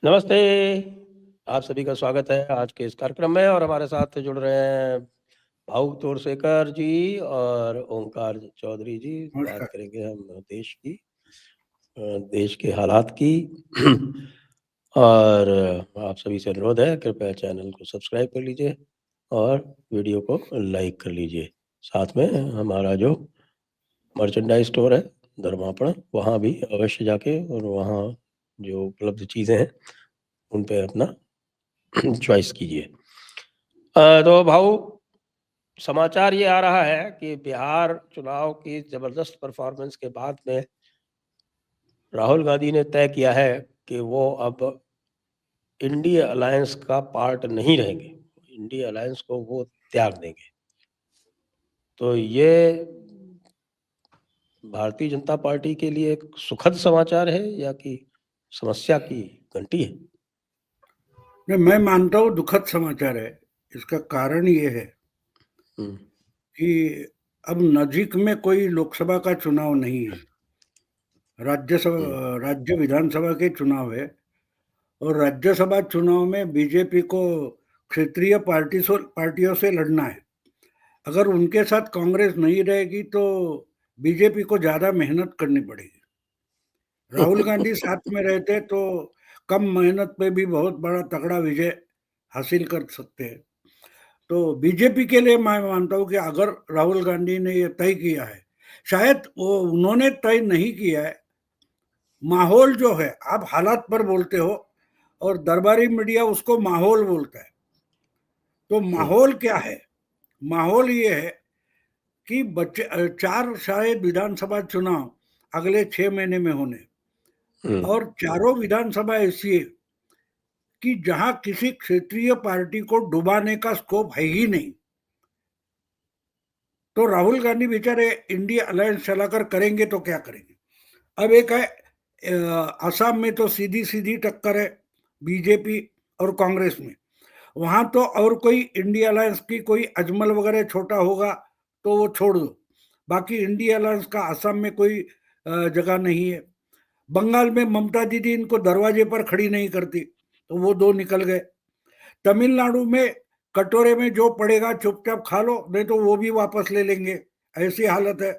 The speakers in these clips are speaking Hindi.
नमस्ते, आप सभी का स्वागत है आज के इस कार्यक्रम में और हमारे साथ जुड़ रहे हैं भाऊ तोरसेकर जी और ओंकार चौधरी जी। बात नमस्कार। करेंगे हम देश की देश के हालात की और आप सभी से अनुरोध है कृपया चैनल को सब्सक्राइब कर लीजिए और वीडियो को लाइक कर लीजिए। साथ में हमारा जो मर्चेंडाइज स्टोर है धर्मापण, वहाँ भी अवश्य जाके और वहाँ जो उपलब्ध चीज़ें हैं उन पे अपना चॉइस कीजिए। तो भाऊ समाचार ये आ रहा है कि बिहार चुनाव की जबरदस्त परफॉर्मेंस के बाद में राहुल गांधी ने तय किया है कि वो अब इंडिया अलायंस का पार्ट नहीं रहेंगे, इंडिया अलायंस को वो त्याग देंगे। तो ये भारतीय जनता पार्टी के लिए एक सुखद समाचार है या कि समस्या की घंटी है? नहीं, मैं मानता हूँ दुखद समाचार है। इसका कारण ये है हम्म, कि अब नजीक में कोई लोकसभा का चुनाव नहीं है। हम्म, राज्य विधानसभा के चुनाव है और राज्यसभा चुनाव में बीजेपी को क्षेत्रीय पार्टियों से लड़ना है। अगर उनके साथ कांग्रेस नहीं रहेगी तो बीजेपी को ज़्यादा मेहनत करनी पड़ेगी। राहुल गांधी साथ में रहते तो कम मेहनत पे भी बहुत बड़ा तगड़ा विजय हासिल कर सकते हैं। तो बीजेपी के लिए मैं मानता हूँ कि अगर राहुल गांधी ने ये तय किया है, शायद वो उन्होंने तय नहीं किया है, माहौल जो है, आप हालात पर बोलते हो और दरबारी मीडिया उसको माहौल बोलता है। तो हम्म, माहौल क्या है? माहौल ये है कि बच्चे 4 शायद विधानसभा चुनाव अगले 6 महीने में होने हम्म, और चारों विधानसभा ऐसी है कि जहां किसी क्षेत्रीय पार्टी को डुबाने का स्कोप है ही नहीं। तो राहुल गांधी बेचारे इंडिया अलायंस चलाकर करेंगे तो क्या करेंगे? अब एक है असम में तो सीधी सीधी टक्कर है बीजेपी और कांग्रेस में। वहां तो और कोई इंडिया अलायंस की कोई अजमल वगैरह छोटा होगा तो वो छोड़ दो, बाकी इंडिया अलायंस का असम में कोई जगह नहीं है। बंगाल में ममता दीदी इनको दरवाजे पर खड़ी नहीं करती तो वो दो निकल गए। तमिलनाडु में कटोरे में जो पड़ेगा चुपचाप खा लो, नहीं तो वो भी वापस ले लेंगे, ऐसी हालत है।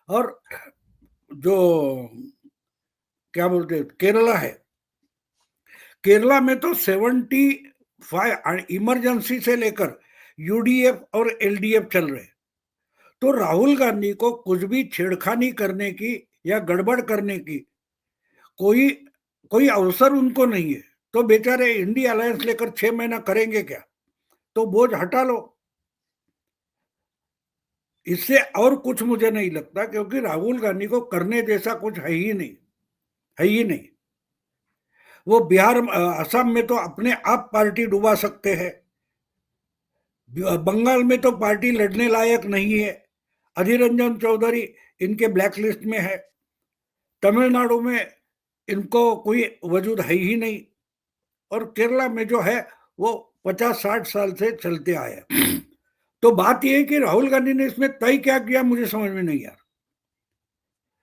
और जो क्या बोलते हैं केरला है, केरला में तो 75 इमरजेंसी से लेकर यूडीएफ और एलडीएफ चल रहे। तो राहुल गांधी को कुछ भी छेड़खानी करने की या गड़बड़ करने की कोई कोई अवसर उनको नहीं है। तो बेचारे इंडिया अलायंस लेकर 6 महीना करेंगे क्या? तो बोझ हटा लो। इससे और कुछ मुझे नहीं लगता, क्योंकि राहुल गांधी को करने जैसा कुछ है ही नहीं, है ही नहीं। वो बिहार असम में तो अपने आप पार्टी डुबा सकते हैं। बंगाल में तो पार्टी लड़ने लायक नहीं है, अधीर रंजन चौधरी इनके ब्लैक लिस्ट में है। तमिलनाडु में इनको कोई वजूद है ही नहीं। और केरला में जो है वो 50-60 साल से चलते आए हैं। तो बात यह है कि राहुल गांधी ने इसमें तय क्या किया मुझे समझ में नहीं आ रहा।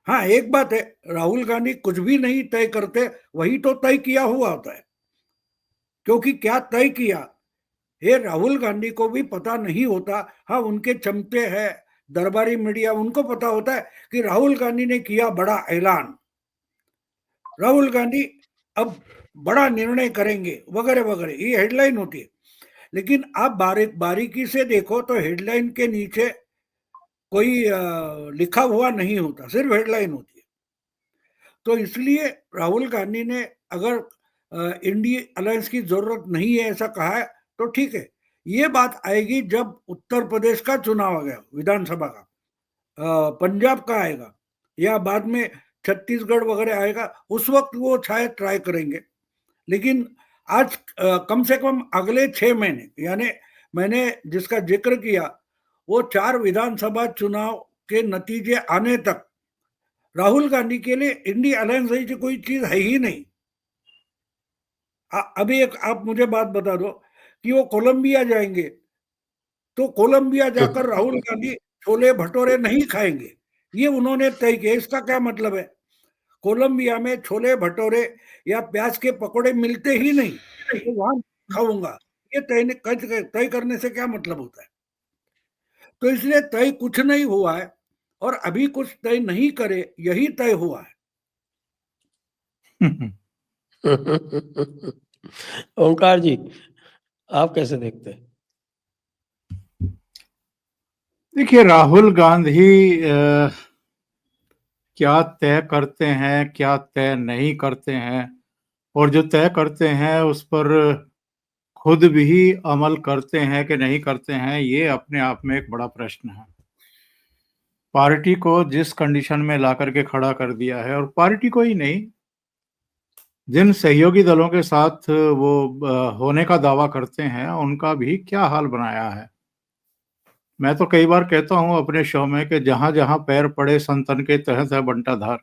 हाँ, एक बात है, राहुल गांधी कुछ भी नहीं तय करते, वही तो तय किया हुआ होता है। क्योंकि क्या तय किया, ये राहुल गांधी को भी पता नहीं होता। हाँ, उनके चमचे हैं दरबारी मीडिया, उनको पता होता है कि राहुल गांधी ने किया बड़ा ऐलान, राहुल गांधी अब बड़ा निर्णय करेंगे वगैरह वगैरह, ये हेडलाइन होती है। लेकिन आप बारीकी से देखो तो हेडलाइन के नीचे कोई लिखा हुआ नहीं होता, सिर्फ हेडलाइन होती है। तो इसलिए राहुल गांधी ने अगर इंडिया अलायंस की जरूरत नहीं है ऐसा कहा है तो ठीक है। ये बात आएगी जब उत्तर प्रदेश का चुनाव आ गया, विधानसभा का, पंजाब का आएगा या बाद में छत्तीसगढ़ वगैरह आएगा, उस वक्त वो शायद ट्राई करेंगे। लेकिन आज कम से कम अगले 6 महीने, यानी मैंने जिसका जिक्र किया वो 4 विधानसभा चुनाव के नतीजे आने तक राहुल गांधी के लिए इंडिया अलायंस जैसी कोई चीज है ही नहीं। अभी एक आप मुझे बात बता दो कि वो कोलंबिया जाएंगे तो कोलंबिया जाकर राहुल गांधी छोले भटूरे नहीं खाएंगे, ये उन्होंने तय किया। इसका क्या मतलब है? कोलंबिया में छोले भटूरे या प्याज के पकोड़े मिलते ही नहीं, तो वहां खाऊंगा, ये तय करने से क्या मतलब होता है? तो इसलिए तय कुछ नहीं हुआ है, और अभी कुछ तय नहीं करे यही तय हुआ है। ओंकार जी, आप कैसे देखते हैं? देखिए, राहुल गांधी क्या तय करते हैं, क्या तय नहीं करते हैं, और जो तय करते हैं उस पर खुद भी अमल करते हैं कि नहीं करते हैं, ये अपने आप में एक बड़ा प्रश्न है। पार्टी को जिस कंडीशन में ला करके खड़ा कर दिया है, और पार्टी को ही नहीं, जिन सहयोगी दलों के साथ वो होने का दावा करते हैं, उनका भी क्या हाल बनाया है। मैं तो कई बार कहता हूं अपने शो में कि जहां जहां पैर पड़े संतन के तहत है बंटाधार।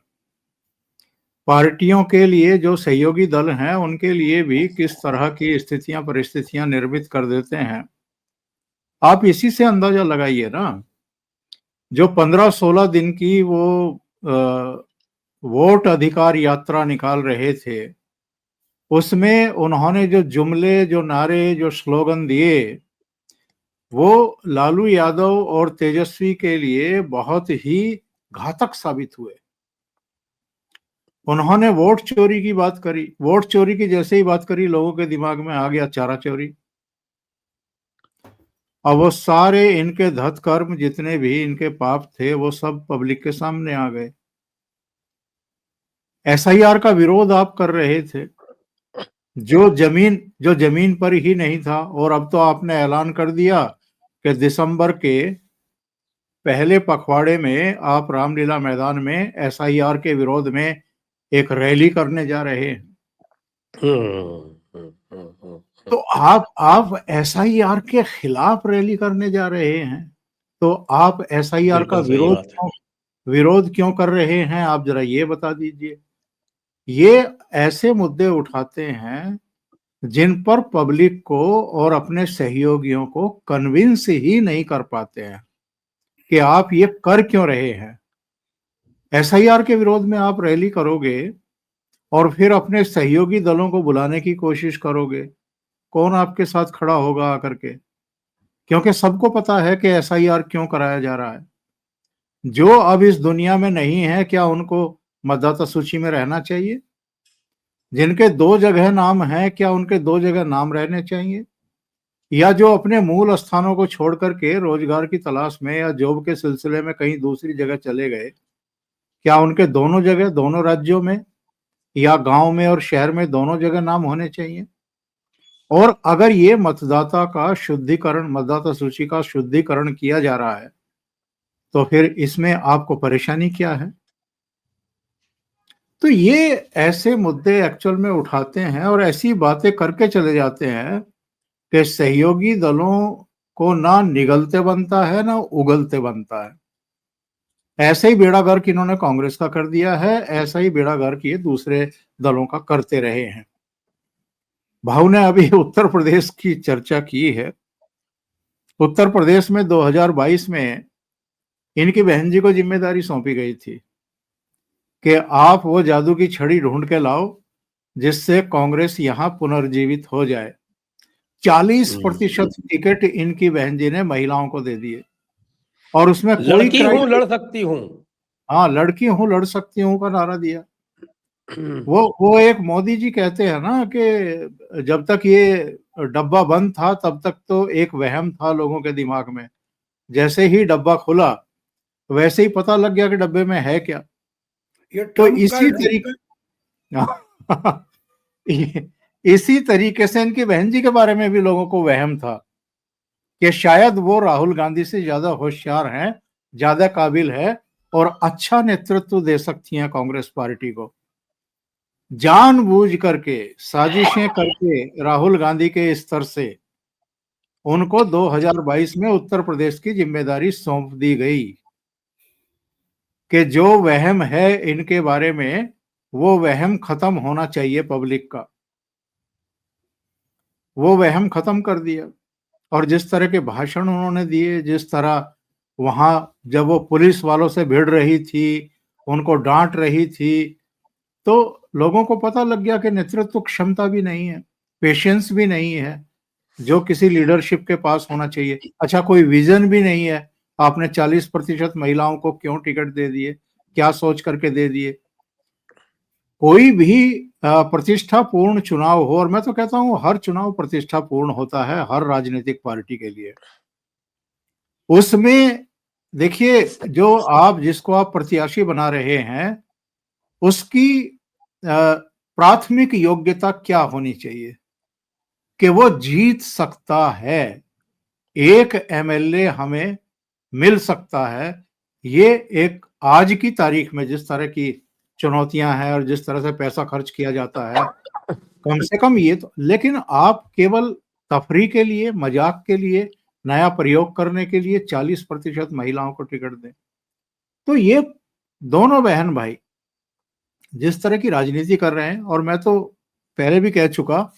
पार्टियों के लिए जो सहयोगी दल हैं, उनके लिए भी किस तरह की स्थितियां परिस्थितियां निर्मित कर देते हैं, आप इसी से अंदाजा लगाइए ना। जो 15-16 दिन की वो वोट अधिकार यात्रा निकाल रहे थे, उसमें उन्होंने जो जुमले, जो नारे, जो स्लोगन दिए, वो लालू यादव और तेजस्वी के लिए बहुत ही घातक साबित हुए। उन्होंने वोट चोरी की बात करी, वोट चोरी की जैसे ही बात करी, लोगों के दिमाग में आ गया चारा चोरी। अब वो सारे इनके धत्कर्म, जितने भी इनके पाप थे, वो सब पब्लिक के सामने आ गए। एसआईआर का विरोध आप कर रहे थे, जो जमीन पर ही नहीं था, और अब तो आपने ऐलान कर दिया कि दिसंबर के पहले पखवाड़े में आप रामलीला मैदान में एसआईआर के विरोध में एक रैली करने जा रहे हैं। तो आप एसआईआर के खिलाफ रैली करने जा रहे हैं, तो आप एसआईआर का विरोध क्यों कर रहे हैं, आप जरा ये बता दीजिए। ये ऐसे मुद्दे उठाते हैं जिन पर पब्लिक को और अपने सहयोगियों को कन्विंस ही नहीं कर पाते हैं कि आप ये कर क्यों रहे हैं। एसआईआर के विरोध में आप रैली करोगे और फिर अपने सहयोगी दलों को बुलाने की कोशिश करोगे, कौन आपके साथ खड़ा होगा आकर के? क्योंकि सबको पता है कि एसआईआर क्यों कराया जा रहा है। जो अब इस दुनिया में नहीं है, क्या उनको मतदाता सूची में रहना चाहिए? जिनके 2 जगह नाम है, क्या उनके 2 जगह नाम रहने चाहिए? या जो अपने मूल स्थानों को छोड़ करके रोजगार की तलाश में या जॉब के सिलसिले में कहीं दूसरी जगह चले गए, क्या उनके दोनों जगह, दोनों राज्यों में या गांव में और शहर में, दोनों जगह नाम होने चाहिए? और अगर ये मतदाता सूची का शुद्धिकरण किया जा रहा है, तो फिर इसमें आपको परेशानी क्या है? तो ये ऐसे मुद्दे एक्चुअल में उठाते हैं और ऐसी बातें करके चले जाते हैं कि सहयोगी दलों को ना निगलते बनता है, ना उगलते बनता है। ऐसे ही बेड़ा गर्क इन्होंने कांग्रेस का कर दिया है, ऐसा ही बेड़ा गर्क ये दूसरे दलों का करते रहे हैं। भाऊ ने अभी उत्तर प्रदेश की चर्चा की है। उत्तर प्रदेश में 2022 में इनकी बहन जी को जिम्मेदारी सौंपी गई थी कि आप वो जादू की छड़ी ढूंढ के लाओ जिससे कांग्रेस यहां पुनर्जीवित हो जाए। 40% टिकट इनकी बहन जी ने महिलाओं को दे दिए, और उसमें कोई लड़की हूं, लड़ सकती हूं। हाँ, लड़की हूं, लड़ सकती हूं का नारा दिया। वो एक मोदी जी कहते हैं ना कि जब तक ये डब्बा बंद था तब तक तो एक वहम था लोगों के दिमाग में, जैसे ही डब्बा खुला वैसे ही पता लग गया कि डब्बे में है क्या। तो इसी तरीके से इनकी बहन जी के बारे में भी लोगों को वहम था कि शायद वो राहुल गांधी से ज्यादा होशियार हैं, ज्यादा काबिल है और अच्छा नेतृत्व दे सकती हैं कांग्रेस पार्टी को। जानबूझ करके साजिशें करके राहुल गांधी के स्तर से उनको 2022 में उत्तर प्रदेश की जिम्मेदारी सौंप दी गई कि जो वहम है इनके बारे में, वो वहम खत्म होना चाहिए पब्लिक का। वो वहम खत्म कर दिया। और जिस तरह के भाषण उन्होंने दिए, जिस तरह वहां जब वो पुलिस वालों से भिड़ रही थी, उनको डांट रही थी, तो लोगों को पता लग गया कि नेतृत्व क्षमता भी नहीं है, पेशेंस भी नहीं है जो किसी लीडरशिप के पास होना चाहिए। अच्छा, कोई विजन भी नहीं है। आपने 40% महिलाओं को क्यों टिकट दे दिए, क्या सोच करके दे दिए? कोई भी प्रतिष्ठापूर्ण चुनाव हो, और मैं तो कहता हूं हर चुनाव प्रतिष्ठापूर्ण होता है हर राजनीतिक पार्टी के लिए। उसमें देखिए, जो जिसको आप प्रत्याशी बना रहे हैं, उसकी प्राथमिक योग्यता क्या होनी चाहिए कि वो जीत सकता है। एक एमएलए हमें मिल सकता है। ये एक आज की तारीख में जिस तरह की चुनौतियां हैं और जिस तरह से पैसा खर्च किया जाता है, कम से कम ये तो, लेकिन आप केवल तफरी के लिए, मजाक के लिए, नया प्रयोग करने के लिए 40% महिलाओं को टिकट दें। तो ये दोनों बहन भाई जिस तरह की राजनीति कर रहे हैं, और मैं तो पहले भी कह चुका,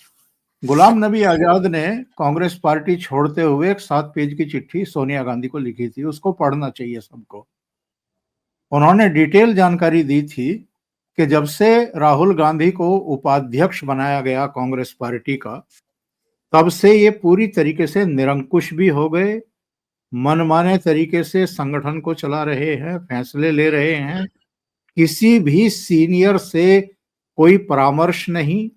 गुलाम नबी आजाद ने कांग्रेस पार्टी छोड़ते हुए एक 7 पेज की चिट्ठी सोनिया गांधी को लिखी थी, उसको पढ़ना चाहिए सबको। उन्होंने डिटेल जानकारी दी थी कि जब से राहुल गांधी को उपाध्यक्ष बनाया गया कांग्रेस पार्टी का, तब से ये पूरी तरीके से निरंकुश भी हो गए, मनमाने तरीके से संगठन को चला रहे हैं, फैसले ले रहे हैं, किसी भी सीनियर से कोई परामर्श नहीं,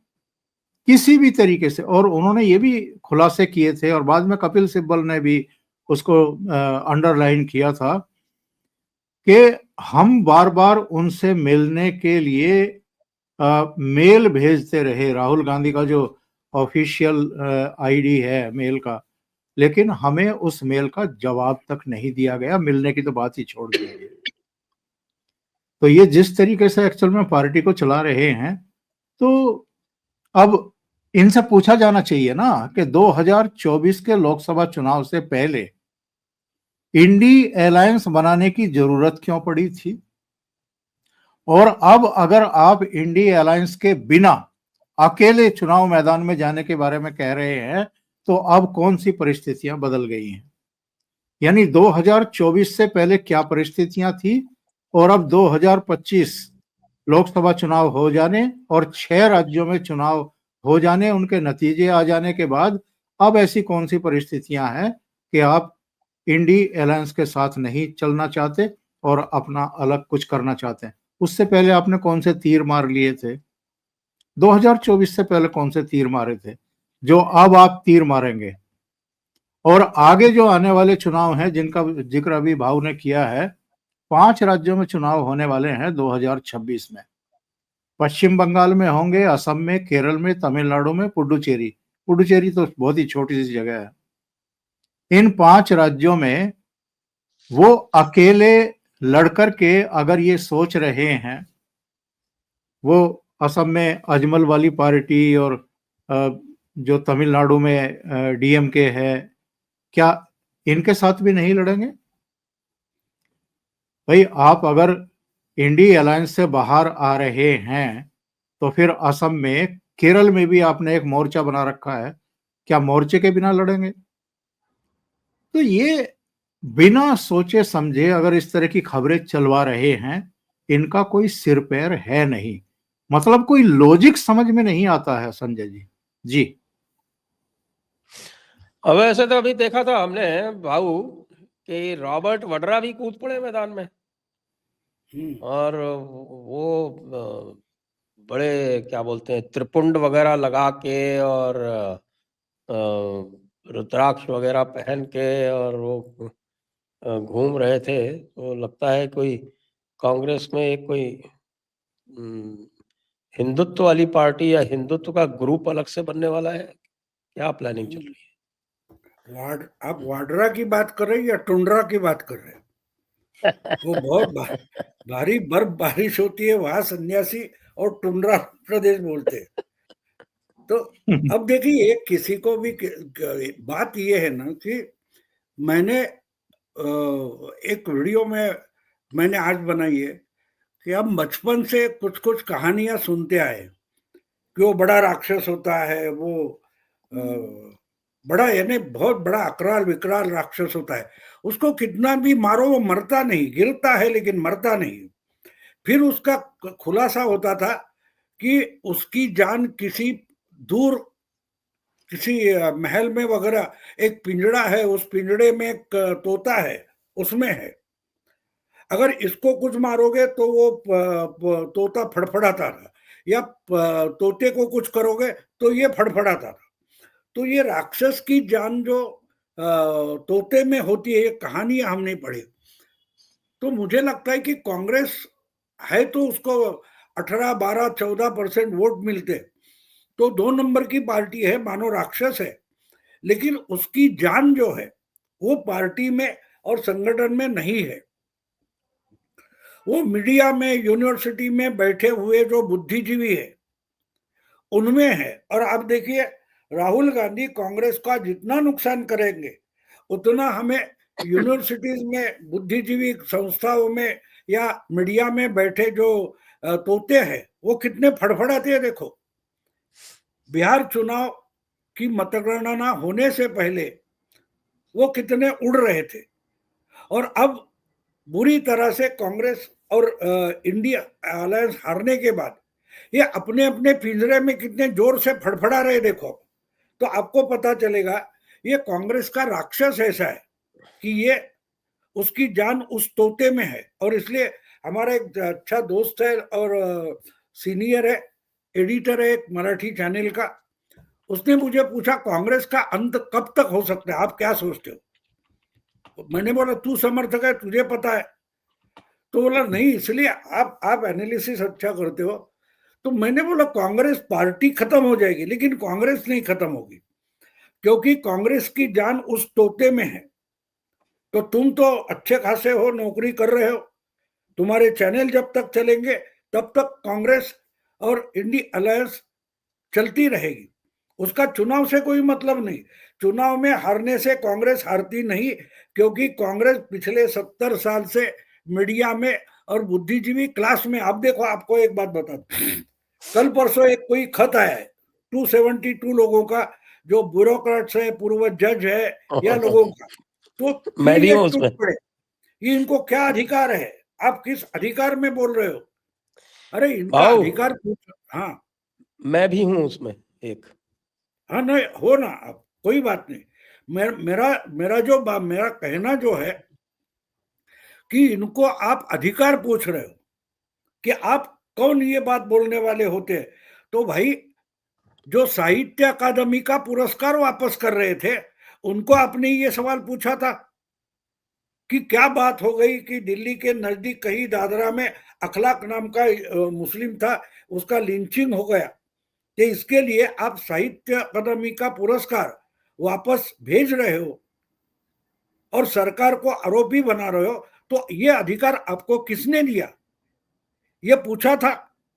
किसी भी तरीके से। और उन्होंने ये भी खुलासे किए थे, और बाद में कपिल सिब्बल ने भी उसको अंडरलाइन किया था कि हम बार बार उनसे मिलने के लिए मेल भेजते रहे, राहुल गांधी का जो ऑफिशियल आईडी है मेल का, लेकिन हमें उस मेल का जवाब तक नहीं दिया गया, मिलने की तो बात ही छोड़ दी गई। तो ये जिस तरीके से एक्चुअल में पार्टी को चला रहे हैं, तो अब इनसे पूछा जाना चाहिए ना कि 2024 के लोकसभा चुनाव से पहले इंडी अलायंस बनाने की जरूरत क्यों पड़ी थी, और अब अगर आप इंडी अलायंस के बिना अकेले चुनाव मैदान में जाने के बारे में कह रहे हैं, तो अब कौन सी परिस्थितियां बदल गई हैं? यानी 2024 से पहले क्या परिस्थितियां थी, और अब 2025 लोकसभा चुनाव हो जाने और 6 राज्यों में चुनाव हो जाने, उनके नतीजे आ जाने के बाद अब ऐसी कौन सी परिस्थितियां हैं कि आप इंडी अलायंस के साथ नहीं चलना चाहते और अपना अलग कुछ करना चाहते हैं? उससे पहले आपने कौन से तीर मार लिए थे? 2024 से पहले कौन से तीर मारे थे जो अब आप तीर मारेंगे? और आगे जो आने वाले चुनाव हैं जिनका जिक्र अभी भाव ने किया है, 5 राज्यों में चुनाव होने वाले हैं 2026 में। पश्चिम बंगाल में होंगे, असम में, केरल में, तमिलनाडु में, पुडुचेरी। पुडुचेरी तो बहुत ही छोटी सी जगह है। इन 5 राज्यों में वो अकेले लड़कर के अगर ये सोच रहे हैं, वो असम में अजमल वाली पार्टी और जो तमिलनाडु में डीएमके है, क्या इनके साथ भी नहीं लड़ेंगे? भाई, आप अगर इंडी अलायंस से बाहर आ रहे हैं, तो फिर असम में, केरल में भी आपने एक मोर्चा बना रखा है, क्या मोर्चे के बिना लड़ेंगे? तो ये बिना सोचे समझे अगर इस तरह की खबरें चलवा रहे हैं, इनका कोई सिर पैर है नहीं, मतलब कोई लॉजिक समझ में नहीं आता है संजय जी। जी अब ऐसे तो अभी देखा था हमने भाऊ कि रॉबर्ट वड्रा भी कूद पड़े मैदान में, और वो बड़े क्या बोलते हैं त्रिपुंड वगैरह लगा के और रुद्राक्ष वगैरह पहन के और वो घूम रहे थे। तो लगता है कोई कांग्रेस में एक कोई हिंदुत्व वाली पार्टी या हिंदुत्व का ग्रुप अलग से बनने वाला है, क्या प्लानिंग चल रही है? आप वाड्रा की बात कर रहे हैं या टुंड्रा की बात कर रहे हैं? वो बहुत भारी बर्फ बारिश होती है वहां, सन्यासी और टुंड्रा प्रदेश बोलते हैं। तो अब देखिए, किसी को भी बात ये है ना कि मैंने एक वीडियो में मैंने आज बनाई है कि हम बचपन से कुछ कुछ कहानियां सुनते आए कि वो बड़ा राक्षस होता है, वो बड़ा यानी बहुत बड़ा अकराल विकराल राक्षस होता है, उसको कितना भी मारो वो मरता नहीं, गिरता है लेकिन मरता नहीं। फिर उसका खुलासा होता था कि उसकी जान किसी दूर किसी महल में वगैरह एक पिंजड़ा है, उस पिंजड़े में एक तोता है, उसमें है। अगर इसको कुछ मारोगे तो वो तोता फड़फड़ाता रहा, या तोते को कुछ करोगे तो ये फड़फड़ाता रहा। तो ये राक्षस की जान जो तोते में होती है, ये कहानी हमने पढ़ी। तो मुझे लगता है कि कांग्रेस है तो उसको 18, 12, 14% वोट मिलते तो 2 नंबर की पार्टी है, मानो राक्षस है, लेकिन उसकी जान जो है वो पार्टी में और संगठन में नहीं है। वो मीडिया में, यूनिवर्सिटी में बैठे हुए जो बुद्धिजीवी है उनमें है। और आप देखिए राहुल गांधी कांग्रेस का जितना नुकसान करेंगे उतना हमें यूनिवर्सिटीज में, बुद्धिजीवी संस्थाओं में या मीडिया में बैठे जो तोते हैं वो कितने फड़फड़ाते हैं। देखो बिहार चुनाव की मतगणना होने से पहले वो कितने उड़ रहे थे, और अब बुरी तरह से कांग्रेस और इंडिया अलायंस हारने के बाद ये अपने अपने पिंजरे में कितने जोर से फड़फड़ा रहे। देखो तो आपको पता चलेगा ये कांग्रेस का राक्षस ऐसा है कि ये उसकी जान उस तोते में है। और इसलिए हमारा एक अच्छा दोस्त है और सीनियर है, एडिटर है एक मराठी चैनल का, उसने मुझे पूछा कांग्रेस का अंत कब तक हो सकता है, आप क्या सोचते हो? मैंने बोला तू समर्थक है, तुझे पता है। तो बोला नहीं, इसलिए आप एनालिसिस अच्छा करते हो। तो मैंने बोला कांग्रेस पार्टी खत्म हो जाएगी, लेकिन कांग्रेस नहीं खत्म होगी, क्योंकि कांग्रेस की जान उस तोते में है। तो तुम तो अच्छे खासे हो, नौकरी कर रहे हो, तुम्हारे चैनल जब तक चलेंगे तब तक कांग्रेस और इंडिया अलायंस चलती रहेगी, उसका चुनाव से कोई मतलब नहीं। चुनाव में हारने से कांग्रेस हारती नहीं, क्योंकि कांग्रेस पिछले 70 साल से मीडिया में और बुद्धिजीवी क्लास में, आप देखो आपको एक बात बता दूं, कल परसों एक कोई खत आया है 272 लोगों का, जो ब्यूरोक्रेट्स है, पूर्व जज है या लोगों का, तो मैं फिर भी ये हूँ टूट उसमें। पड़े। ये इनको क्या अधिकार है? आप किस अधिकार में बोल रहे हो? अरे इनका आओ, अधिकार पूछ। हाँ मैं भी हूँ उसमें एक। हाँ, नहीं हो ना, आप कोई बात नहीं। मेरा कहना जो है कि इनको आप अधिकार पूछ रहे हो कि आप कौन ये बात बोलने वाले होते हैं। तो भाई जो साहित्य अकादमी का पुरस्कार वापस कर रहे थे उनको आपने ये सवाल पूछा था कि क्या बात हो गई कि दिल्ली के नजदीक कहीं दादरा में अखलाक नाम का मुस्लिम था, उसका लिंचिंग हो गया, तो इसके लिए आप साहित्य अकादमी का पुरस्कार वापस भेज रहे हो और सरकार को आरोपी बना रहे हो। तो ये अधिकार आपको किसने दिया? ये पूछा था।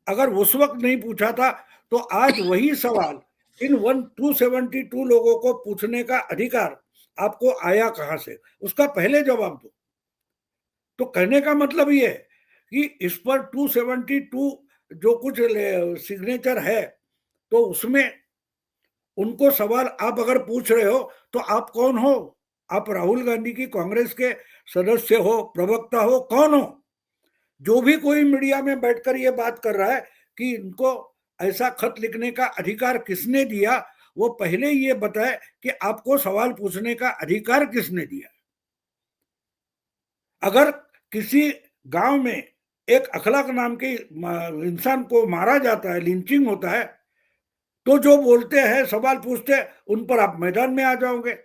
अगर उस वक्त नहीं पूछा था तो आज वही सवाल इन 272 लोगों को पूछने का अधिकार आपको आया कहां से? उसका पहले जवाब दो। तो कहने का मतलब ये है कि इस पर 272 जो कुछ सिग्नेचर है, तो उसमें उनको सवाल आप अगर पूछ रहे हो तो आप कौन हो? आप राहुल गांधी की कांग्रेस के सदस्य हो, प्रवक्ता हो, कौन हो? जो भी कोई मीडिया में बैठकर ये बात कर रहा है कि इनको ऐसा खत लिखने का अधिकार किसने दिया, वो पहले ये बताए कि आपको सवाल पूछने का अधिकार किसने दिया। अगर किसी गांव में एक अखलाक नाम के इंसान को मारा जाता है, लिंचिंग होता है, तो जो बोलते हैं, सवाल पूछते हैं, उन पर आप मैदान में आ जाओगे।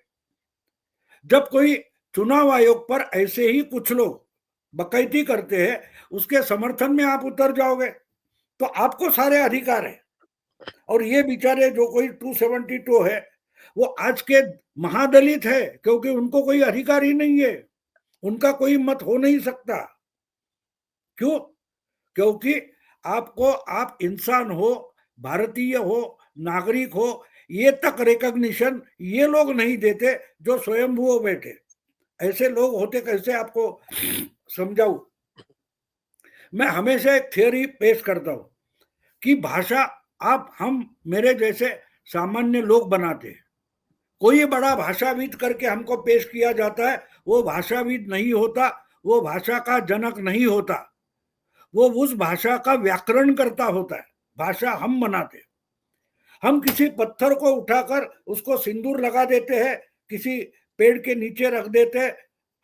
जब कोई चुनाव आयोग पर ऐसे ही कुछ लोग बकैती करते हैं, उसके समर्थन में आप उतर जाओगे, तो आपको सारे अधिकार है। और ये बेचारे जो कोई 272 है वो आज के महादलित है, क्योंकि उनको कोई अधिकार ही नहीं है, उनका कोई मत हो नहीं सकता। क्यों? क्योंकि आपको, आप इंसान हो, भारतीय हो, नागरिक हो, ये तक रिकॉग्निशन ये लोग नहीं देते जो स्वयंभू बैठे। ऐसे लोग होते कैसे, आपको समझाऊं? मैं हमेशा एक थियोरी पेश करता हूं कि भाषा आप, हम, मेरे जैसे सामान्य लोग बनाते हैं। कोई बड़ा भाषाविद करके हमको पेश किया जाता है, वो भाषाविद नहीं होता, वो भाषा का जनक नहीं होता, वो उस भाषा का व्याकरण करता होता है। भाषा हम बनाते, हम किसी पत्थर को उठाकर उसको सिंदूर लगा देते हैं, किसी पेड़ के नीचे रख देते हैं,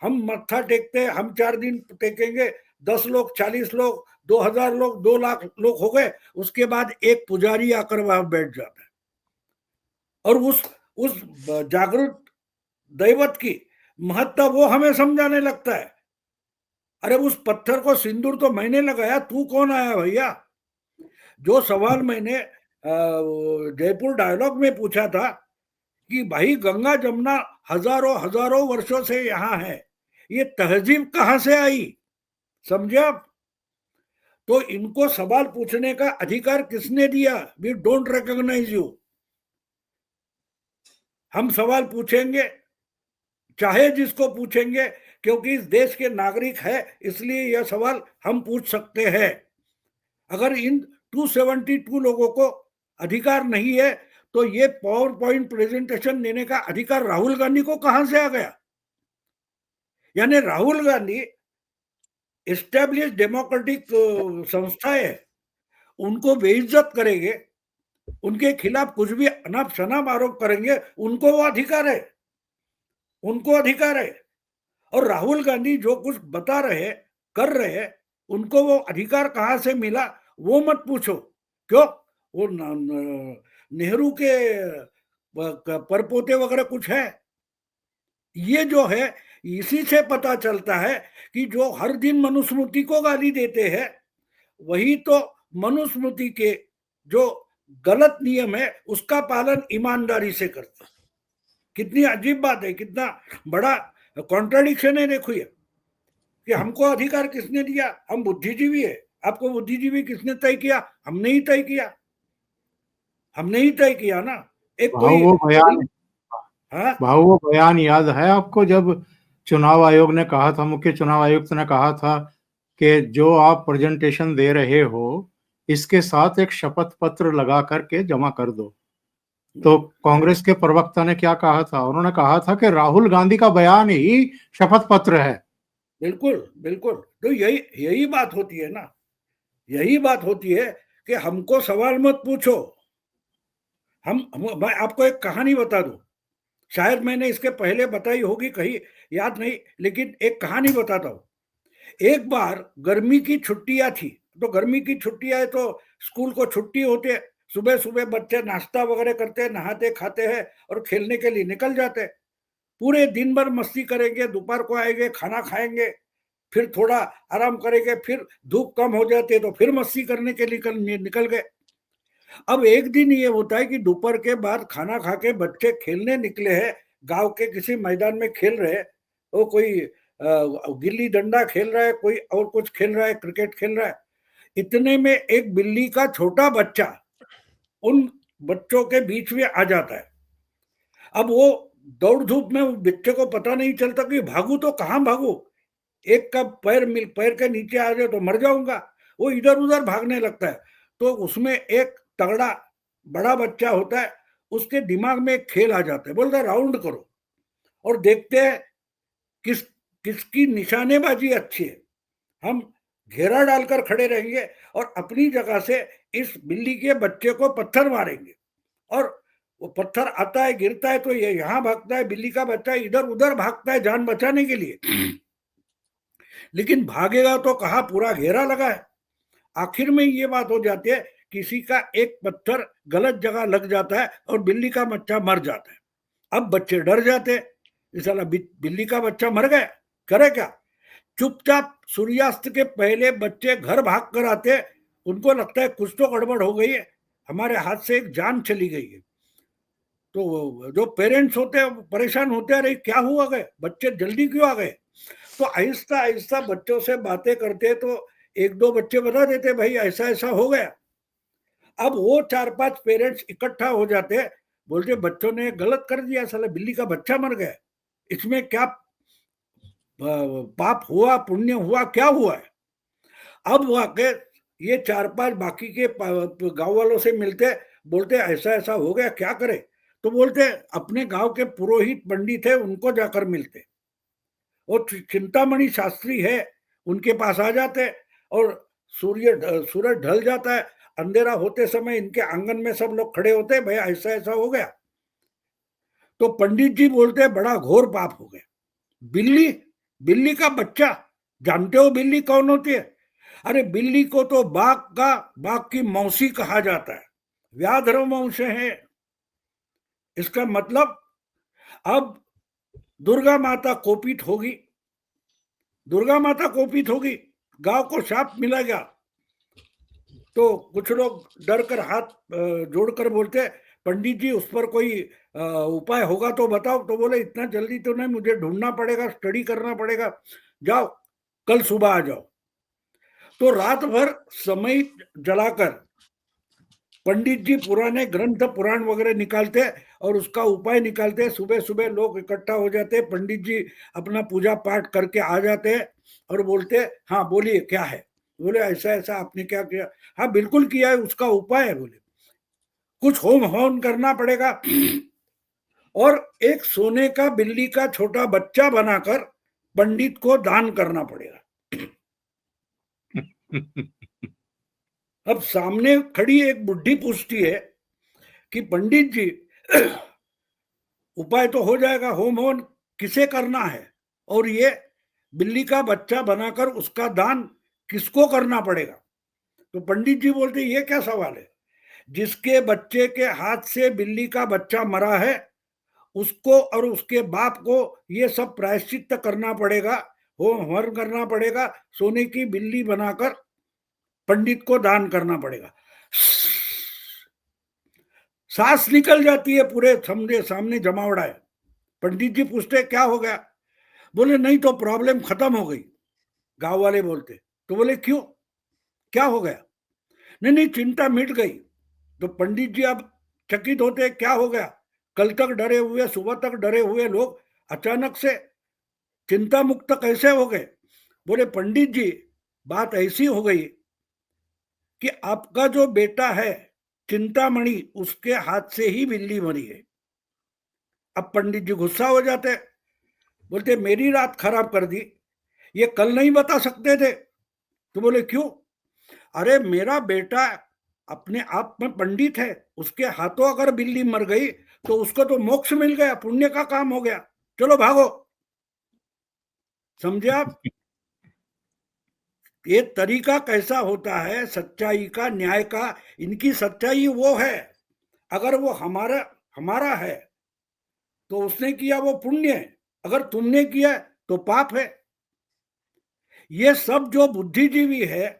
हम मत्था टेकते हैं, हम 4 दिन टेकेंगे, 10 लोग, 40 लोग, 2000 लोग, 2 लाख लोग हो गए, उसके बाद एक पुजारी आकर वहां बैठ जाता है और उस जागृत दैवत की महत्ता वो हमें समझाने लगता है। अरे उस पत्थर को सिंदूर तो मैंने लगाया, तू कौन आया भैया? जो सवाल मैंने जयपुर डायलॉग में पूछा था कि भाई गंगा जमुना हजारों हजारों वर्षों से यहाँ है, ये तहजीब कहां से आई? समझे आप? तो इनको सवाल पूछने का अधिकार किसने दिया? We don't recognise you. हम सवाल पूछेंगे, चाहे जिसको पूछेंगे, क्योंकि इस देश के नागरिक है, इसलिए यह सवाल हम पूछ सकते हैं। अगर इन 272 लोगों को अधिकार नहीं है, तो ये पावर पॉइंट प्रेजेंटेशन देने का अधिकार राहुल गांधी को कहां से आ गया? यानी राहुल गांधी एस्टेब्लिश डेमोक्रेटिक संस्थाएं है, उनको बेइज्जत करेंगे, उनके खिलाफ कुछ भी अनाप शनाप आरोप करेंगे, उनको वो अधिकार है, उनको अधिकार है। और राहुल गांधी जो कुछ बता रहे, कर रहे, उनको वो अधिकार कहां से मिला वो मत पूछो। क्यों? वो नेहरू के परपोते वगैरह कुछ है? ये जो है, इसी से पता चलता है कि जो हर दिन मनुस्मृति को गाली देते हैं, वही तो मनुस्मृति के जो गलत नियम है उसका पालन ईमानदारी से करते हैं। कितनी अजीब बात है, कितना बड़ा कॉन्ट्राडिक्शन है। देखो ये कि हमको अधिकार किसने दिया? हम बुद्धिजीवी है। आपको बुद्धिजीवी किसने तय किया? हमने ही तय किया, हमने ही तय किया ना। एक कोई भाव वो बयान याद है आपको, जब चुनाव आयोग ने कहा था, मुख्य चुनाव आयुक्त ने कहा था कि जो आप प्रेजेंटेशन दे रहे हो इसके साथ एक शपथ पत्र लगा करके जमा कर दो। तो कांग्रेस के प्रवक्ता ने क्या कहा था? उन्होंने कहा था कि राहुल गांधी का बयान ही शपथ पत्र है। बिल्कुल बिल्कुल। तो यही बात होती है ना, यही बात होती है कि हमको सवाल मत पूछो। मैं आपको एक कहानी बता दूं, शायद मैंने इसके पहले बताई होगी कहीं, याद नहीं, लेकिन एक कहानी बताता हूं। एक बार गर्मी की छुट्टियां थी, तो गर्मी की छुट्टियां है तो स्कूल को छुट्टी होते है, सुबह सुबह बच्चे नाश्ता वगैरह करते हैं, नहाते खाते हैं और खेलने के लिए निकल जाते हैं। पूरे दिन भर मस्ती करेंगे, दोपहर को आएंगे, खाना खाएंगे, फिर थोड़ा आराम करेंगे, फिर धूप कम हो जाती है तो फिर मस्ती करने के लिए निकल गए। अब एक दिन ये होता है कि दोपहर के बाद खाना खा के बच्चे खेलने निकले हैं, गांव के किसी मैदान में खेल रहे हैं। वो कोई गिल्ली डंडा खेल रहा है, कोई और कुछ खेल रहा है, क्रिकेट खेल रहा है। इतने में एक बिल्ली का छोटा बच्चा उन बच्चों के बीच में आ जाता है। अब वो दौड़ धूप में बच्चे को पता नहीं चलता कि भागू तो कहाँ भागू, एक का पैर के नीचे आ जाए तो मर जाऊंगा। वो इधर उधर भागने लगता है। तो उसमें एक तगड़ा बड़ा बच्चा होता है, उसके दिमाग में एक खेल आ जाता है, बोलता है राउंड करो और देखते हैं किसकी निशानेबाजी अच्छी है। हम घेरा डालकर खड़े रहेंगे और अपनी जगह से इस बिल्ली के बच्चे को पत्थर मारेंगे, और वो पत्थर आता है, गिरता है तो ये यहाँ भागता है, बिल्ली का बच्चा इधर उधर भागता है जान बचाने के लिए, लेकिन भागेगा तो कहाँ, पूरा घेरा लगा है। आखिर में ये बात हो जाती है, किसी का एक पत्थर गलत जगह लग जाता है और बिल्ली का बच्चा मर जाता है। अब बच्चे डर जाते हैं, इस साला बिल्ली का बच्चा मर गया, करे क्या? चुपचाप सूर्यास्त के पहले बच्चे घर भाग कर आते, उनको लगता है कुछ तो गड़बड़ हो गई है, हमारे हाथ से एक जान चली गई है। तो जो पेरेंट्स होते हैं परेशान होते हैं, अरे क्या हुआ गए, बच्चे जल्दी क्यों आ गए? तो आहिस्ता आहिस्ता बच्चों से बातें करते तो एक दो बच्चे बता देते भाई ऐसा ऐसा हो गया। अब वो 4-5 पेरेंट्स इकट्ठा हो जाते, बोलते बच्चों ने गलत कर दिया, साला बिल्ली का बच्चा मर गया, इसमें क्या पाप हुआ, पुण्य हुआ, क्या हुआ है? अब वाकई ये 4-5 बाकी के गांव वालों से मिलते, बोलते ऐसा ऐसा हो गया, क्या करे? तो बोलते अपने गांव के पुरोहित पंडित है, उनको जाकर मिलते। वो चिंतामणि शास्त्री है, उनके पास आ जाते और सूरज ढल जाता है। अंधेरा होते समय इनके आंगन में सब लोग खड़े होते हैं, भैया ऐसा ऐसा हो गया, तो पंडित जी बोलते हैं बड़ा घोर पाप हो गया। बिल्ली, बिल्ली का बच्चा, जानते हो बिल्ली कौन होती है? अरे बिल्ली को तो बाघ की मौसी कहा जाता है, व्याघ्र वंश है। इसका मतलब अब दुर्गा माता कोपित होगी, दुर्गा माता कोपित होगी, गांव को शाप मिलेगा। तो कुछ लोग डर कर हाथ जोड़कर बोलते हैं पंडित जी उस पर कोई उपाय होगा तो बताओ। तो बोले इतना जल्दी तो नहीं, मुझे ढूंढना पड़ेगा, स्टडी करना पड़ेगा, जाओ कल सुबह आ जाओ। तो रात भर समय जलाकर पंडित जी पुराने ग्रंथ पुराण वगैरह निकालते और उसका उपाय निकालते। सुबह सुबह लोग इकट्ठा हो जाते, पंडित जी अपना पूजा पाठ करके आ जाते हैं और बोलते हाँ बोलिए क्या है। बोले ऐसा ऐसा आपने क्या किया? हाँ बिल्कुल किया है, उसका उपाय है। बोले कुछ होम हवन करना पड़ेगा और एक सोने का बिल्ली का छोटा बच्चा बनाकर पंडित को दान करना पड़ेगा। अब सामने खड़ी एक बुढ़ी पूछती है कि पंडित जी उपाय तो हो जाएगा, होम हवन किसे करना है और ये बिल्ली का बच्चा बनाकर उसका दान किसको करना पड़ेगा? तो पंडित जी बोलते ये क्या सवाल है, जिसके बच्चे के हाथ से बिल्ली का बच्चा मरा है उसको और उसके बाप को ये सब प्रायश्चित करना पड़ेगा, होम हवन करना पड़ेगा, सोने की बिल्ली बनाकर पंडित को दान करना पड़ेगा। सांस निकल जाती है, पूरे सामने जमावड़ा है। पंडित जी पूछते क्या हो गया? बोले नहीं तो प्रॉब्लम खत्म हो गई। गांव वाले बोलते तो बोले क्यों, क्या हो गया? नहीं नहीं चिंता मिट गई। तो पंडित जी अब चकित होते क्या हो गया? कल तक डरे हुए, सुबह तक डरे हुए लोग अचानक से चिंता मुक्त कैसे हो गए? बोले पंडित जी बात ऐसी हो गई कि आपका जो बेटा है चिंतामणि, उसके हाथ से ही बिल्ली मरी है। अब पंडित जी गुस्सा हो जाते, बोलते मेरी रात खराब कर दी, ये कल नहीं बता सकते थे? तो बोले क्यों? अरे मेरा बेटा अपने आप में पंडित है, उसके हाथों अगर बिल्ली मर गई तो उसको तो मोक्ष मिल गया, पुण्य का काम हो गया, चलो भागो। समझे आप? ये तरीका कैसा होता है सच्चाई का, न्याय का। इनकी सच्चाई वो है, अगर वो हमारा है तो उसने किया वो पुण्य है, अगर तुमने किया तो पाप है। ये सब जो बुद्धिजीवी है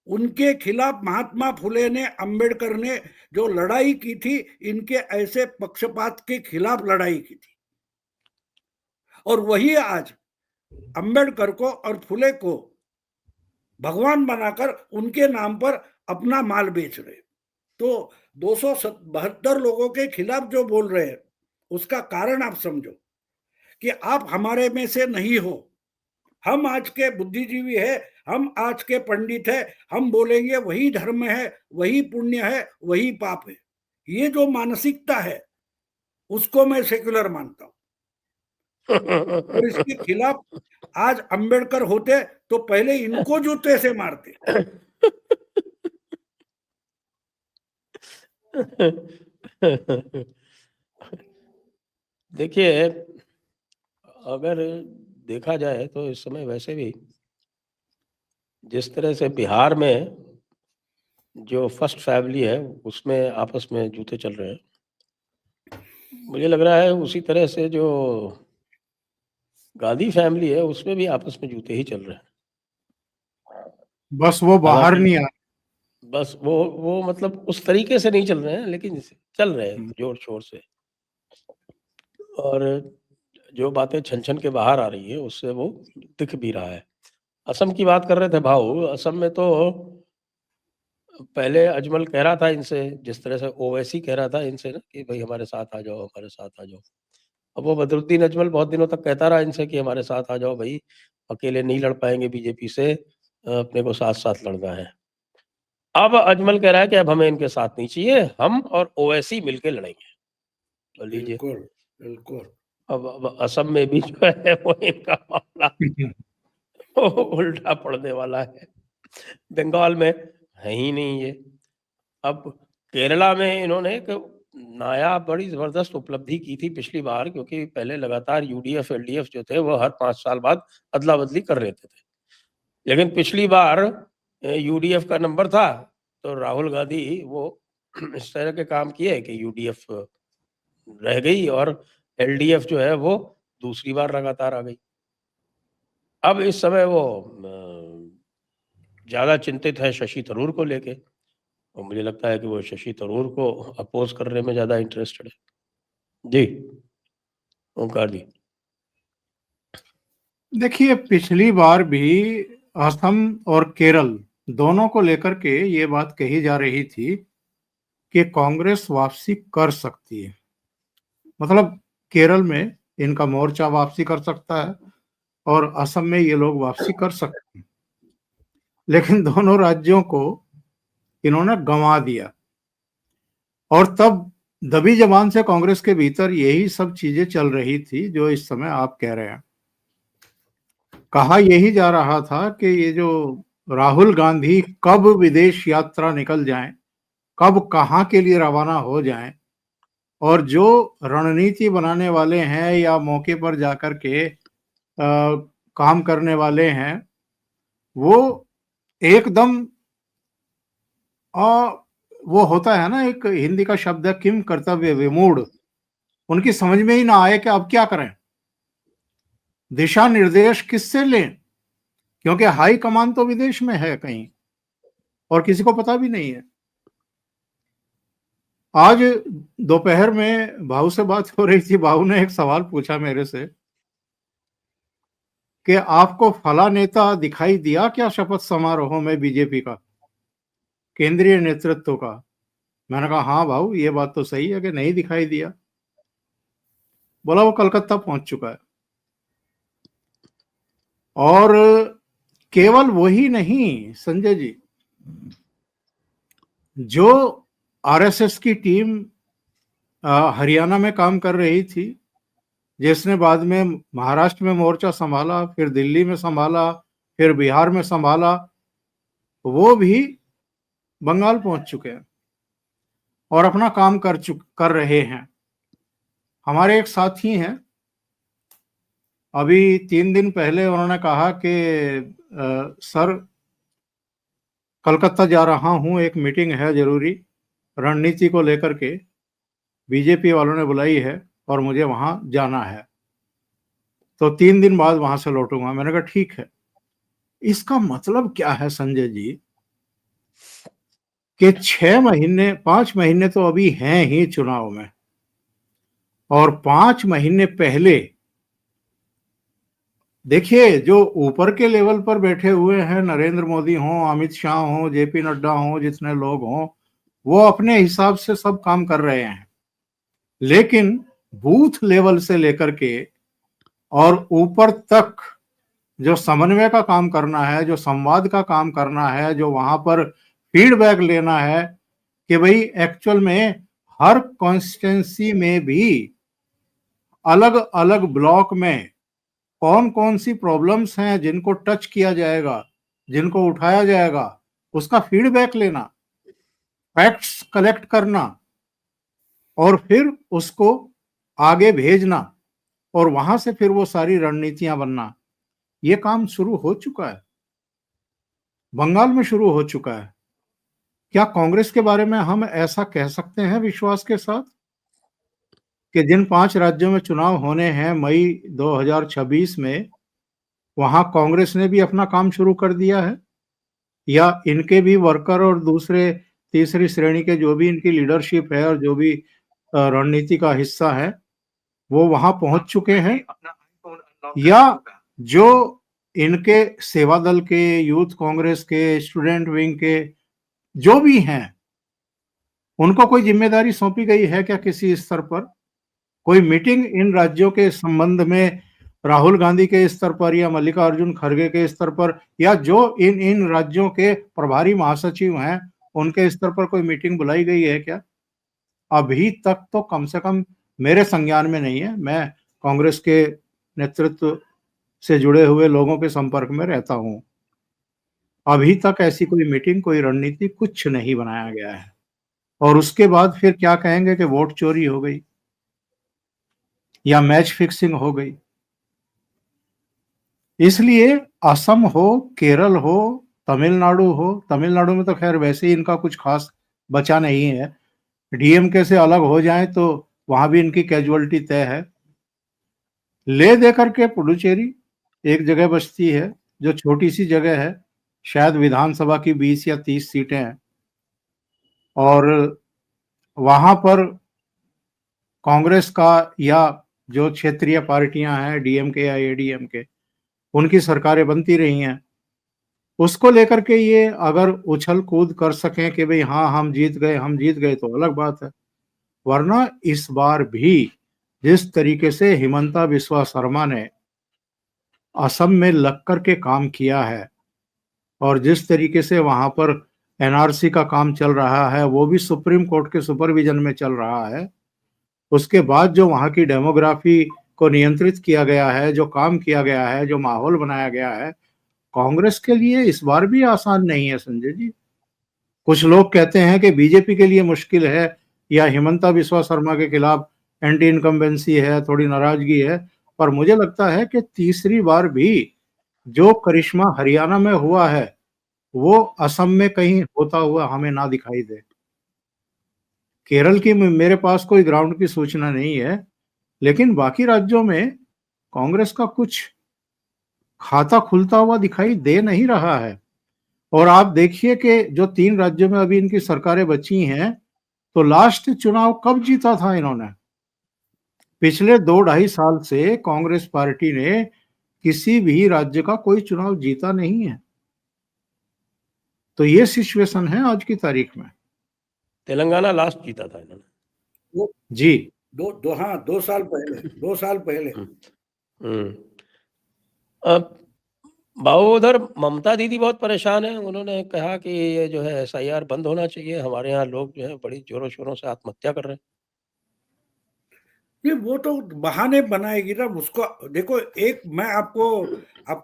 उनके खिलाफ महात्मा फुले ने, अंबेडकर ने जो लड़ाई की थी, इनके ऐसे पक्षपात के खिलाफ लड़ाई की थी। और वही आज अंबेडकर को और फुले को भगवान बनाकर उनके नाम पर अपना माल बेच रहे। तो 272 लोगों के खिलाफ जो बोल रहे हैं उसका कारण आप समझो कि आप हमारे में से नहीं हो। हम आज के बुद्धिजीवी है, हम आज के पंडित है, हम बोलेंगे वही धर्म है, वही पुण्य है, वही पाप है। ये जो मानसिकता है उसको मैं सेक्युलर मानता हूं। और इसके खिलाफ आज अंबेडकर होते तो पहले इनको जूते से मारते। देखिए अगर देखा जाए तो इस समय वैसे भी जिस तरह से बिहार में जो फर्स्ट फैमिली है उसमें आपस में जूते चल रहे हैं, मुझे लग रहा है उसी तरह से जो गांधी फैमिली है उसमें भी आपस में जूते ही चल रहे हैं। बस वो बाहर नहीं आ, बस वो मतलब उस तरीके से नहीं चल रहे हैं, लेकिन चल रहे हैं जोर शोर से। और जो बातें छन छन के बाहर आ रही है उससे वो दिख भी रहा है। असम की बात कर रहे थे भाऊ, असम में तो पहले अजमल कह रहा था इनसे, जिस तरह से ओवैसी कह रहा था इनसे ना कि भाई हमारे साथ आ जाओ, हमारे साथ आ जाओ। अब वो बदरुद्दीन अजमल बहुत दिनों तक कहता रहा इनसे कि हमारे साथ आ जाओ भाई, अकेले नहीं लड़ पाएंगे बीजेपी से, अपने को साथ साथ लड़ना है। अब अजमल कह रहा है कि अब हमें इनके साथ नहीं चाहिए, हम और ओवैसी मिलके लड़ेंगे। तो लीजिए, बिल्कुल बिल्कुल। अब असम में भी जो है वो इनका मामला उल्टा पड़ने वाला है। बंगाल में है ही नहीं ये। अब केरला में इन्होंने एक नया बड़ी ज़बरदस्त उपलब्धि की थी पिछली बार, क्योंकि पहले लगातार यूडीएफ, एलडीएफ जो थे वो हर 5 साल बाद अदला-बदली कर लेते थे। लेकिन पिछली बार यूडीएफ का नंबर था, तो राहुल गांधी वो इस तरह के काम किए कि यूडीएफ रह गई और एलडीएफ जो है वो दूसरी बार लगातार आ गई। अब इस समय वो ज़्यादा चिंतित है शशि थरूर को लेके, और मुझे लगता है कि वो शशि थरूर को अपोज़ करने में ज़्यादा इंटरेस्टेड है। जी, ओंकार जी। देखिए, पिछली बार भी असम और केरल दोनों को लेकर के ये बात कही जा रही थी कि कांग्रेस वापसी कर सकती है। मतलब केरल में इनका मोर्चा वापसी कर सकता है और असम में ये लोग वापसी कर सकते हैं, लेकिन दोनों राज्यों को इन्होंने गंवा दिया। और तब दबी जबान से कांग्रेस के भीतर यही सब चीजें चल रही थी जो इस समय आप कह रहे हैं। कहा यही जा रहा था कि ये जो राहुल गांधी कब विदेश यात्रा निकल जाएं, कब कहां के लिए रवाना हो जाएं, और जो रणनीति बनाने वाले हैं या मौके पर जाकर के काम करने वाले हैं, वो एकदम वो होता है ना, एक हिंदी का शब्द है किम कर्तव्य विमूढ़। उनकी समझ में ही ना आए कि अब क्या करें, दिशा निर्देश किससे लें, क्योंकि हाई कमान तो विदेश में है कहीं और किसी को पता भी नहीं है। आज दोपहर में भाऊ से बात हो रही थी, भाऊ ने एक सवाल पूछा मेरे से कि आपको फला नेता दिखाई दिया क्या शपथ समारोह में बीजेपी का, केंद्रीय नेतृत्व का? मैंने कहा हाँ भाऊ, ये बात तो सही है कि नहीं दिखाई दिया। बोला वो कलकत्ता पहुंच चुका है। और केवल वही नहीं संजय जी, जो आरएसएस की टीम हरियाणा में काम कर रही थी, जिसने बाद में महाराष्ट्र में मोर्चा संभाला, फिर दिल्ली में संभाला, फिर बिहार में संभाला, वो भी बंगाल पहुंच चुके हैं और अपना काम कर रहे हैं। हमारे एक साथी हैं, अभी 3 दिन पहले उन्होंने कहा कि सर कलकत्ता जा रहा हूं, एक मीटिंग है जरूरी, रणनीति को लेकर के बीजेपी वालों ने बुलाई है और मुझे वहां जाना है, तो 3 दिन बाद वहां से लौटूंगा। मैंने कहा ठीक है। इसका मतलब क्या है संजय जी कि 6 महीने 5 महीने तो अभी हैं ही चुनाव में, और 5 महीने पहले देखिए जो ऊपर के लेवल पर बैठे हुए हैं, नरेंद्र मोदी हों, अमित शाह हों, जेपी नड्डा हों, जितने लोग हों, वो अपने हिसाब से सब काम कर रहे हैं, लेकिन बूथ लेवल से लेकर के और ऊपर तक जो समन्वय का काम करना है, जो संवाद का काम करना है, जो वहां पर फीडबैक लेना है कि भाई एक्चुअल में हर कॉन्स्टिट्यूंसी में भी अलग अलग ब्लॉक में कौन कौन सी प्रॉब्लम्स हैं जिनको टच किया जाएगा, जिनको उठाया जाएगा, उसका फीडबैक लेना, फैक्ट्स कलेक्ट करना और फिर उसको आगे भेजना और वहां से फिर वो सारी रणनीतियां बनना, ये काम शुरू हो चुका है, बंगाल में शुरू हो चुका है। क्या कांग्रेस के बारे में हम ऐसा कह सकते हैं विश्वास के साथ कि जिन 5 राज्यों में चुनाव होने हैं मई 2026 में, वहां कांग्रेस ने भी अपना काम शुरू कर दिया है, या इनके भी वर्कर और दूसरे तीसरी श्रेणी के जो भी इनकी लीडरशिप है और जो भी रणनीति का हिस्सा है वो वहां पहुंच चुके हैं, या जो इनके सेवा दल के, यूथ कांग्रेस के, स्टूडेंट विंग के जो भी हैं, उनको कोई जिम्मेदारी सौंपी गई है क्या किसी स्तर पर? कोई मीटिंग इन राज्यों के संबंध में राहुल गांधी के स्तर पर या मल्लिकार्जुन खड़गे के स्तर पर या जो इन इन राज्यों के प्रभारी महासचिव हैं उनके स्तर पर कोई मीटिंग बुलाई गई है क्या? अभी तक तो कम से कम मेरे संज्ञान में नहीं है। मैं कांग्रेस के नेतृत्व से जुड़े हुए लोगों के संपर्क में रहता हूं। अभी तक ऐसी कोई मीटिंग, कोई रणनीति, कुछ नहीं बनाया गया है। और उसके बाद फिर क्या कहेंगे कि वोट चोरी हो गई या मैच फिक्सिंग हो गई। इसलिए असम हो, केरल हो, तमिलनाडु में तो खैर वैसे ही इनका कुछ खास बचा नहीं है। डीएमके से अलग हो जाएं तो वहां भी इनकी कैजुअलिटी तय है। ले दे करके पुडुचेरी एक जगह बचती है, जो छोटी सी जगह है, शायद विधानसभा की 20 या 30 सीटें हैं, और वहां पर कांग्रेस का या जो क्षेत्रीय पार्टियां हैं, डीएमके या एडीएमके, उनकी सरकारें बनती रही हैं। उसको लेकर के ये अगर उछल कूद कर सकें कि भाई हाँ हम जीत गए तो अलग बात है। वरना इस बार भी जिस तरीके से हिमंता बिस्वा शर्मा ने असम में लग करके काम किया है, और जिस तरीके से वहां पर एनआरसी का काम चल रहा है, वो भी सुप्रीम कोर्ट के सुपरविजन में चल रहा है, उसके बाद जो वहां की डेमोग्राफी को नियंत्रित किया गया है, जो काम किया गया है, जो माहौल बनाया गया है, कांग्रेस के लिए इस बार भी आसान नहीं है संजय जी। कुछ लोग कहते हैं कि बीजेपी के लिए मुश्किल है या हिमंता बिस्वा शर्मा के खिलाफ एंटी इनकम्बेंसी है, थोड़ी नाराजगी है, पर मुझे लगता है कि तीसरी बार भी जो करिश्मा हरियाणा में हुआ है वो असम में कहीं होता हुआ हमें ना दिखाई दे। केरल की मेरे पास कोई ग्राउंड की सूचना नहीं है, लेकिन बाकी राज्यों में कांग्रेस का कुछ खाता खुलता हुआ दिखाई दे नहीं रहा है। और आप देखिए कि जो 3 राज्यों में अभी इनकी सरकारें बची हैं, तो लास्ट चुनाव कब जीता था इन्होंने? पिछले 2-2.5 साल से कांग्रेस पार्टी ने किसी भी राज्य का कोई चुनाव जीता नहीं है। तो ये सिचुएशन है आज की तारीख में। तेलंगाना लास्ट जीता था इन्होंने। वो जी। 2 साल पहले 2 साल पहले। अब बाबू उधर ममता दीदी बहुत परेशान है। उन्होंने कहा कि ये जो है एसआईआर बंद होना चाहिए, हमारे यहाँ लोग जो है बड़ी जोरों शोरों से आत्महत्या कर रहे हैं। नहीं, वो तो बहाने बनाएगी ना उसको। देखो, एक मैं आपको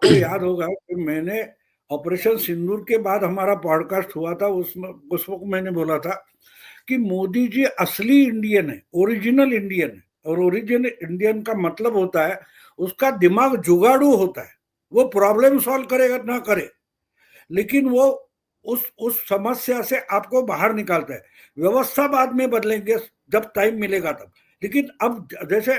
याद होगा कि मैंने ऑपरेशन सिंदूर के बाद हमारा पॉडकास्ट हुआ था, उसमें उस वक्त मैंने बोला था कि मोदी जी असली इंडियन है, ओरिजिनल इंडियन है। और ओरिजिनल इंडियन का मतलब होता है उसका दिमाग जुगाड़ू होता है, वो प्रॉब्लम सॉल्व करेगा ना करे, लेकिन वो उस समस्या से आपको बाहर निकालता है। व्यवस्था बाद में बदलेंगे जब टाइम मिलेगा तब। लेकिन अब जैसे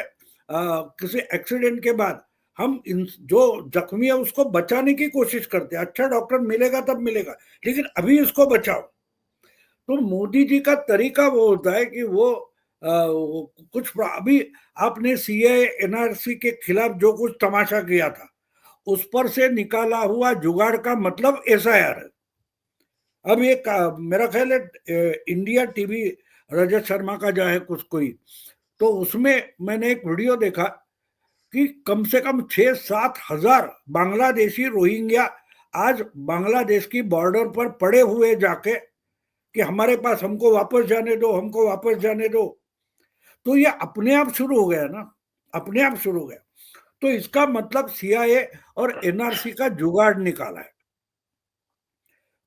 किसी एक्सीडेंट के बाद हम जो जख्मी है उसको बचाने की कोशिश करते हैं, अच्छा डॉक्टर मिलेगा तब मिलेगा, लेकिन अभी इसको बचाओ। तो मोदी जी का तरीका वो होता है कि वो कुछ अभी आपने सीए एनआरसी के खिलाफ जो कुछ तमाशा किया था, उस पर से निकाला हुआ जुगाड़ का मतलब एसआईआर है। अब ये मेरा ख्याल है इंडिया टीवी रजत शर्मा का जो है कुछ कोई, तो उसमें मैंने एक वीडियो देखा कि कम से कम 6-7 हजार बांग्लादेशी रोहिंग्या आज बांग्लादेश की बॉर्डर पर पड़े हुए जाके कि हमारे पास, हमको वापस जाने दो, हमको वापस जाने दो। तो ये अपने आप शुरू हो गया ना, अपने आप शुरू हो गया। तो इसका मतलब सीआईए और एनआरसी का जुगाड़ निकाला है।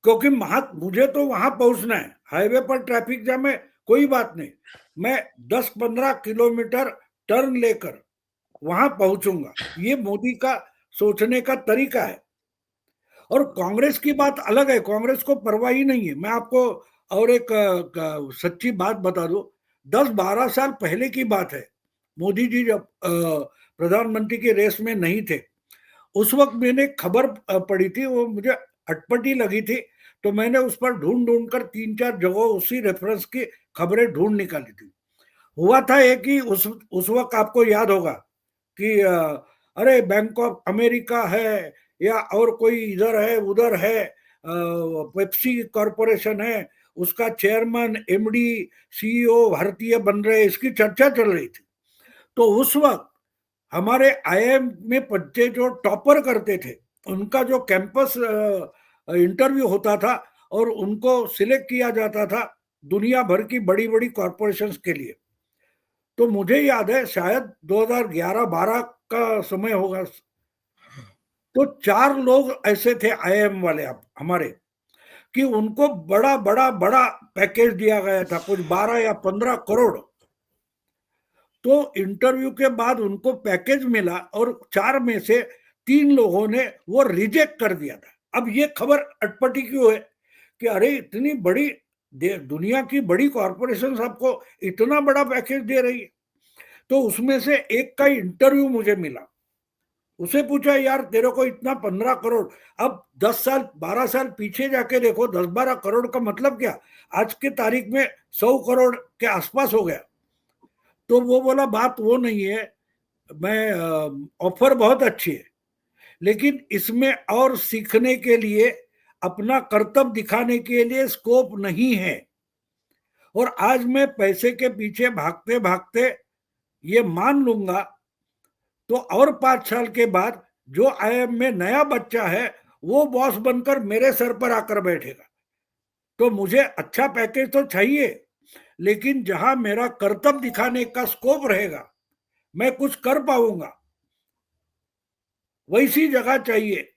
क्योंकि मुझे तो वहां पहुंचना है, हाईवे पर ट्रैफिक जाम है, कोई बात नहीं, मैं 10-15 किलोमीटर टर्न लेकर वहां पहुंचूंगा। ये मोदी का सोचने का तरीका है। और कांग्रेस की बात अलग है, कांग्रेस को परवाह ही नहीं है। मैं आपको और एक सच्ची बात बता दूं, 10-12 साल पहले की बात है, मोदी जी जब प्रधानमंत्री की रेस में नहीं थे, उस वक्त मैंने खबर पढ़ी थी, वो मुझे अटपटी लगी थी, तो मैंने उस पर ढूंढ ढूंढ कर 3-4 जगह उसी रेफरेंस की खबरें ढूंढ निकाली थी। हुआ था एक कि उस वक्त आपको याद होगा कि अरे बैंक ऑफ अमेरिका है या और कोई इधर है उधर है, पेप्सी कॉरपोरेशन है, उसका चेयरमैन एमडी सीईओ भारतीय बन रहे, इसकी चर्चा चल रही थी। तो उस वक्त हमारे आईआईएम में बच्चे जो टॉपर करते थे, उनका जो कैंपस इंटरव्यू होता था और उनको सिलेक्ट किया जाता था दुनिया भर की बड़ी बड़ी कॉरपोरेशंस के लिए। तो मुझे याद है शायद 2011-12 का समय होगा, तो 4 लोग ऐसे थे आईएम वाले हमारे कि उनको बड़ा बड़ा बड़ा पैकेज दिया गया था, कुछ 12 या 15 करोड़। तो इंटरव्यू के बाद उनको पैकेज मिला और 4 में से 3 लोगों ने वो रिजेक्ट कर दिया था। अब ये खबर अटपटी क्यों है कि अरे इतनी बड़ी दुनिया की बड़ी कॉरपोरेशन आपको इतना बड़ा पैकेज दे रही है। तो उसमें से एक का इंटरव्यू मुझे मिला, उसे पूछा यार तेरे को इतना 15 करोड़, अब 10 साल 12 साल पीछे जाके देखो 10-12 करोड़ का मतलब क्या, आज के तारीख में 100 करोड़ के आसपास हो गया। तो वो बोला बात वो नहीं है, मैं ऑफर बहुत अच्छी है लेकिन इसमें और सीखने के लिए, अपना कर्तव्य दिखाने के लिए स्कोप नहीं है। और आज मैं पैसे के पीछे भागते भागते ये मान लूंगा तो और 5 साल के बाद जो आईएम में नया बच्चा है वो बॉस बनकर मेरे सर पर आकर बैठेगा। तो मुझे अच्छा पैकेज तो चाहिए, लेकिन जहां मेरा कर्तव्य दिखाने का स्कोप रहेगा, मैं कुछ कर पाऊंगा, वैसी जगह चाहिए।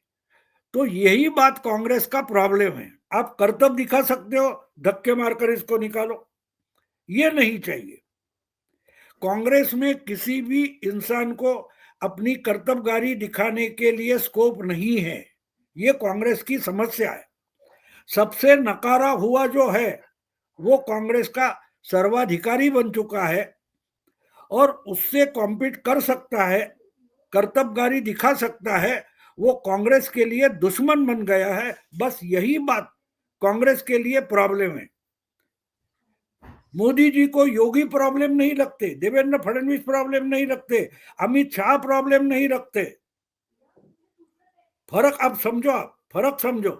तो यही बात कांग्रेस का प्रॉब्लम है। आप कर्तव्य दिखा सकते हो, धक्के मारकर इसको निकालो, ये नहीं चाहिए। कांग्रेस में किसी भी इंसान को अपनी कर्तव्यगारी दिखाने के लिए स्कोप नहीं है, ये कांग्रेस की समस्या है। सबसे नकारा हुआ जो है वो कांग्रेस का सर्वाधिकारी बन चुका है और उससे कॉम्पीट कर सकता है, कर्तव्यगारी दिखा सकता है, वो कांग्रेस के लिए दुश्मन बन गया है। बस यही बात कांग्रेस के लिए प्रॉब्लम है। मोदी जी को योगी प्रॉब्लम नहीं लगते, देवेंद्र फडणवीस प्रॉब्लम नहीं रखते, अमित शाह प्रॉब्लम नहीं रखते। फर्क आप समझो, आप फर्क समझो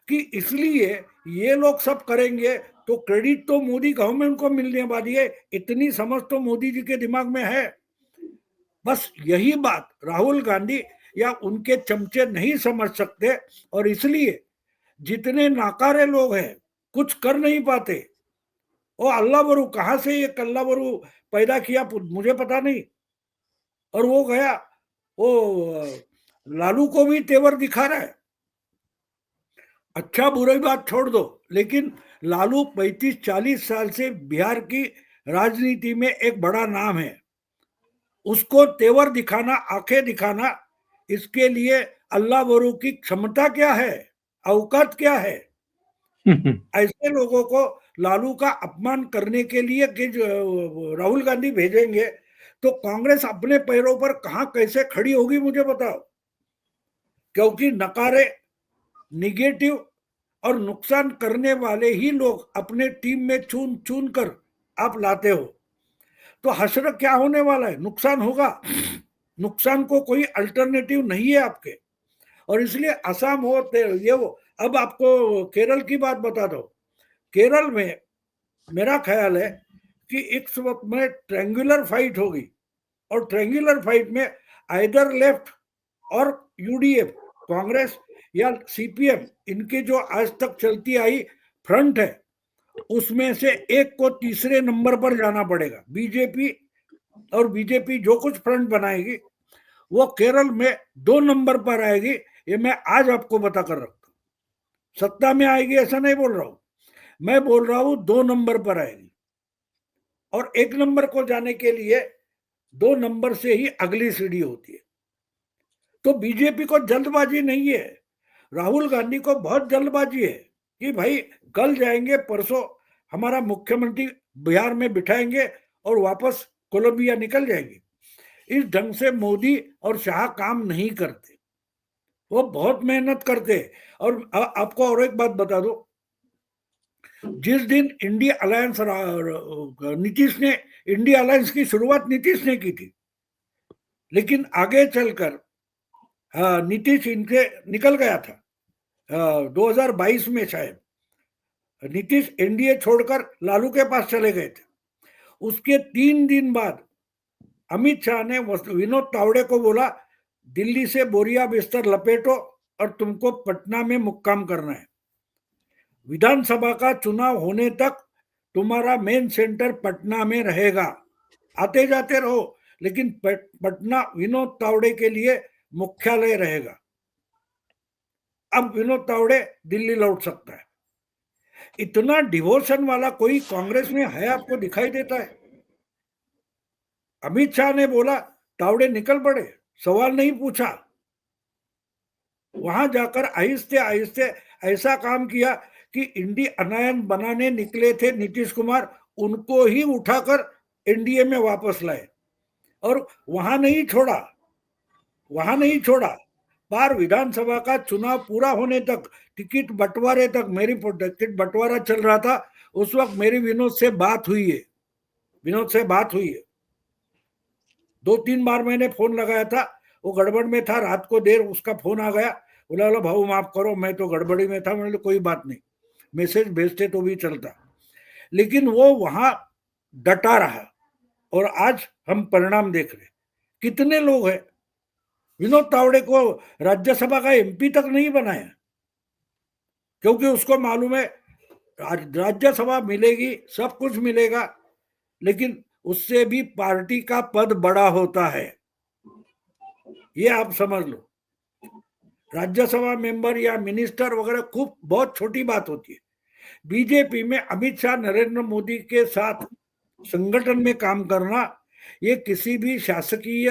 कि इसलिए ये लोग सब करेंगे तो क्रेडिट तो मोदी गवर्नमेंट को मिलने वाली है, इतनी समझ तो मोदी जी के दिमाग में है। बस यही बात राहुल गांधी या उनके चमचे नहीं समझ सकते और इसलिए जितने नाकारे लोग हैं कुछ कर नहीं पाते। वो अल्लाह बरू, कहां से ये कल्ला बरू पैदा किया मुझे पता नहीं। और वो गया, वो लालू को भी तेवर दिखा रहा है। अच्छा बुरी बात छोड़ दो, लेकिन लालू 35-40 साल से बिहार की राजनीति में एक बड़ा नाम है। उसको तेवर दिखाना, आंखें दिखाना, इसके लिए अल्लाह बरू की क्षमता क्या है, औकात क्या है? ऐसे लोगों को लालू का अपमान करने के लिए कि राहुल गांधी भेजेंगे तो कांग्रेस अपने पैरों पर कहां कैसे खड़ी होगी मुझे बताओ। क्योंकि नकारे, निगेटिव और नुकसान करने वाले ही लोग अपने टीम में चुन चुन कर आप लाते हो, तो हशर क्या होने वाला है? नुकसान होगा। नुकसान को कोई अल्टरनेटिव नहीं है आपके। और इसलिए असम हो ये वो, अब आपको केरल की बात बता दो। केरल में मेरा ख्याल है कि इस वक्त में ट्रायंगुलर फाइट होगी और ट्रायंगुलर फाइट में आइदर लेफ्ट और यूडीएफ, कांग्रेस या सीपीएम, इनकी जो आज तक चलती आई फ्रंट है उसमें से एक को तीसरे नंबर पर जाना पड़ेगा। बीजेपी, और बीजेपी जो कुछ फ्रंट बनाएगी वो केरल में 2 नंबर पर आएगी। ये मैं आज आपको बता कर रखता हूँ। सत्ता में आएगी ऐसा नहीं बोल रहा हूं, मैं बोल रहा हूं 2 नंबर पर आएगी। और 1 नंबर को जाने के लिए 2 नंबर से ही अगली सीढ़ी होती है। तो बीजेपी को जल्दबाजी नहीं है, राहुल गांधी को बहुत जल्दबाजी है कि भाई कल जाएंगे, परसों हमारा मुख्यमंत्री बिहार में बिठाएंगे और वापस कोलंबिया निकल जाएंगे। इस ढंग से मोदी और शाह काम नहीं करते, वो बहुत मेहनत करते। और आपको और एक बात बता दो, जिस दिन इंडिया अलायंस, नीतीश ने इंडिया अलायंस की शुरुआत नीतीश ने की थी, लेकिन आगे चलकर नीतीश इनके निकल गया था 2022 में शायद। नीतीश एनडीए छोड़कर लालू के पास चले गए थे। उसके 3 दिन बाद अमित शाह ने विनोद तावड़े को बोला दिल्ली से बोरिया बिस्तर लपेटो और तुमको पटना में मुक्काम करना है। विधानसभा का चुनाव होने तक तुम्हारा मेन सेंटर पटना में रहेगा, आते जाते रहो, लेकिन पटना विनोद तावड़े के लिए मुख्यालय रहेगा। अब विनोद तावड़े दिल्ली लौट सकता है। इतना डिवोशन वाला कोई कांग्रेस में है आपको दिखाई देता है? अमित शाह ने बोला, तावड़े निकल पड़े, सवाल नहीं पूछा। वहां जाकर आहिस्ते आहिस्ते ऐसा काम किया कि इंडिया अनायन बनाने निकले थे नीतीश कुमार, उनको ही उठाकर एनडीए में वापस लाए। और वहां नहीं छोड़ा, बार विधानसभा का चुनाव पूरा होने तक, टिकट बंटवारे तक, मेरी टिकट बंटवारा चल रहा था उस वक्त मेरी विनोद से बात हुई है। 2-3 बार मैंने फोन लगाया था, वो गड़बड़ में था, रात को देर उसका फोन आ गया, बोला भाऊ माफ करो मैं तो गड़बड़ी में था। मैंने कोई बात नहीं, मैसेज भेजते तो भी चलता। लेकिन वो वहां डटा रहा और आज हम परिणाम देख रहे। कितने लोग हैं, विनोद तावड़े को राज्यसभा का एमपी तक नहीं बनाया, क्योंकि उसको मालूम है राज्यसभा मिलेगी, सब कुछ मिलेगा, लेकिन उससे भी पार्टी का पद बड़ा होता है, ये आप समझ लो। राज्यसभा मेंबर या मिनिस्टर वगैरह खूब बहुत छोटी बात होती है। बीजेपी में अमित शाह, नरेंद्र मोदी के साथ संगठन में काम करना, ये किसी भी शासकीय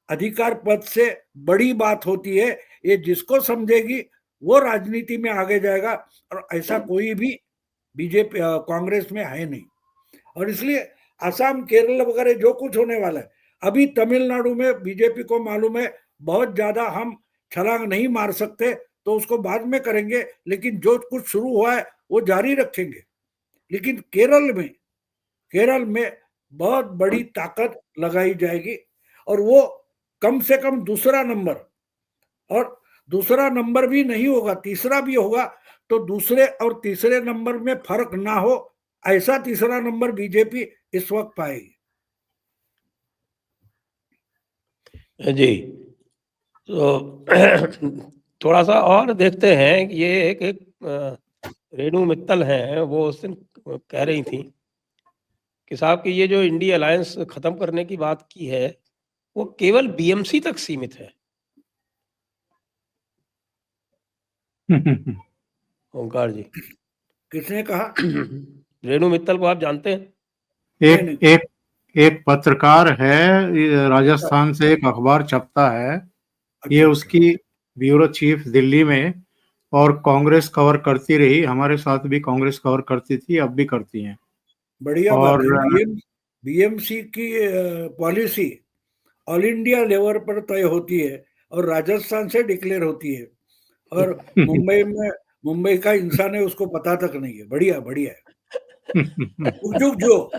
अधिकार पद से बड़ी बात होती है। ये जिसको समझेगी वो राजनीति में आगे जाएगा, और ऐसा कोई भी बीजेपी कांग्रेस में है नहीं। और इसलिए असम, केरल वगैरह जो कुछ होने वाला है, अभी तमिलनाडु में बीजेपी को मालूम है बहुत ज्यादा हम छलांग नहीं मार सकते, तो उसको बाद में करेंगे, लेकिन जो कुछ शुरू हुआ है वो जारी रखेंगे। लेकिन केरल में बहुत बड़ी ताकत लगाई जाएगी, और वो कम से कम दूसरा नंबर, और दूसरा नंबर भी नहीं होगा, तीसरा भी होगा, तो दूसरे और तीसरे नंबर में फर्क ना हो, ऐसा तीसरा नंबर बीजेपी इस वक्त पाएगी। जी, तो थोड़ा सा और देखते हैं कि ये एक रेणु मित्तल हैं, वो उस दिन कह रही थी कि साहब कि ये जो इंडी अलायंस खत्म करने की बात की है वो केवल बीएमसी तक सीमित है। ओंकार जी, किसने कहा? रेणु मित्तल को आप जानते हैं? एक एक एक पत्रकार है, राजस्थान से एक अखबार छपता है, ये उसकी ब्यूरो चीफ दिल्ली में, और कांग्रेस कवर करती रही, हमारे साथ भी कांग्रेस कवर करती थी, अब भी करती हैं। बढ़िया बात है। बीएमसी की पॉलिसी ऑल इंडिया लेवल पर तय होती है और राजस्थान से डिक्लेयर होती है, और मुंबई का इंसान है उसको पता तक नहीं है। बढ़िया बढ़िया है। जो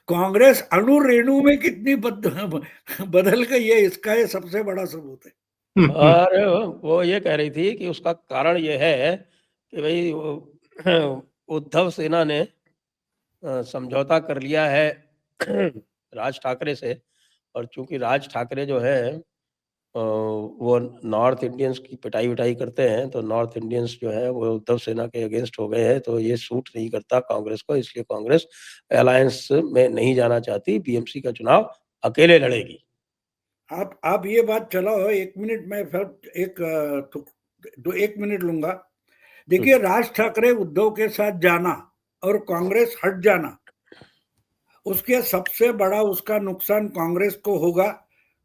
कांग्रेस अणु रेणु में कितनी बदल गई है, इसका ये सबसे बड़ा सबूत है। और वो ये कह रही थी कि उसका कारण ये है कि भाई उद्धव सेना ने समझौता कर लिया है राज ठाकरे से, और चूंकि राज ठाकरे जो है वो नॉर्थ इंडियंस की पिटाई विटाई करते हैं, तो नॉर्थ इंडियंस जो है वो उद्धव सेना के अगेंस्ट हो गए हैं, तो ये सूट नहीं करता कांग्रेस को, इसलिए कांग्रेस अलायंस में नहीं जाना चाहती, बीएमसी का चुनाव अकेले लड़ेगी। आप ये बात चलाओ, 1 मिनट में फिर एक मिनट लूंगा। देखिए, राज ठाकरे उद्धव के साथ जाना और कांग्रेस हट जाना, उसके सबसे बड़ा उसका नुकसान कांग्रेस को होगा,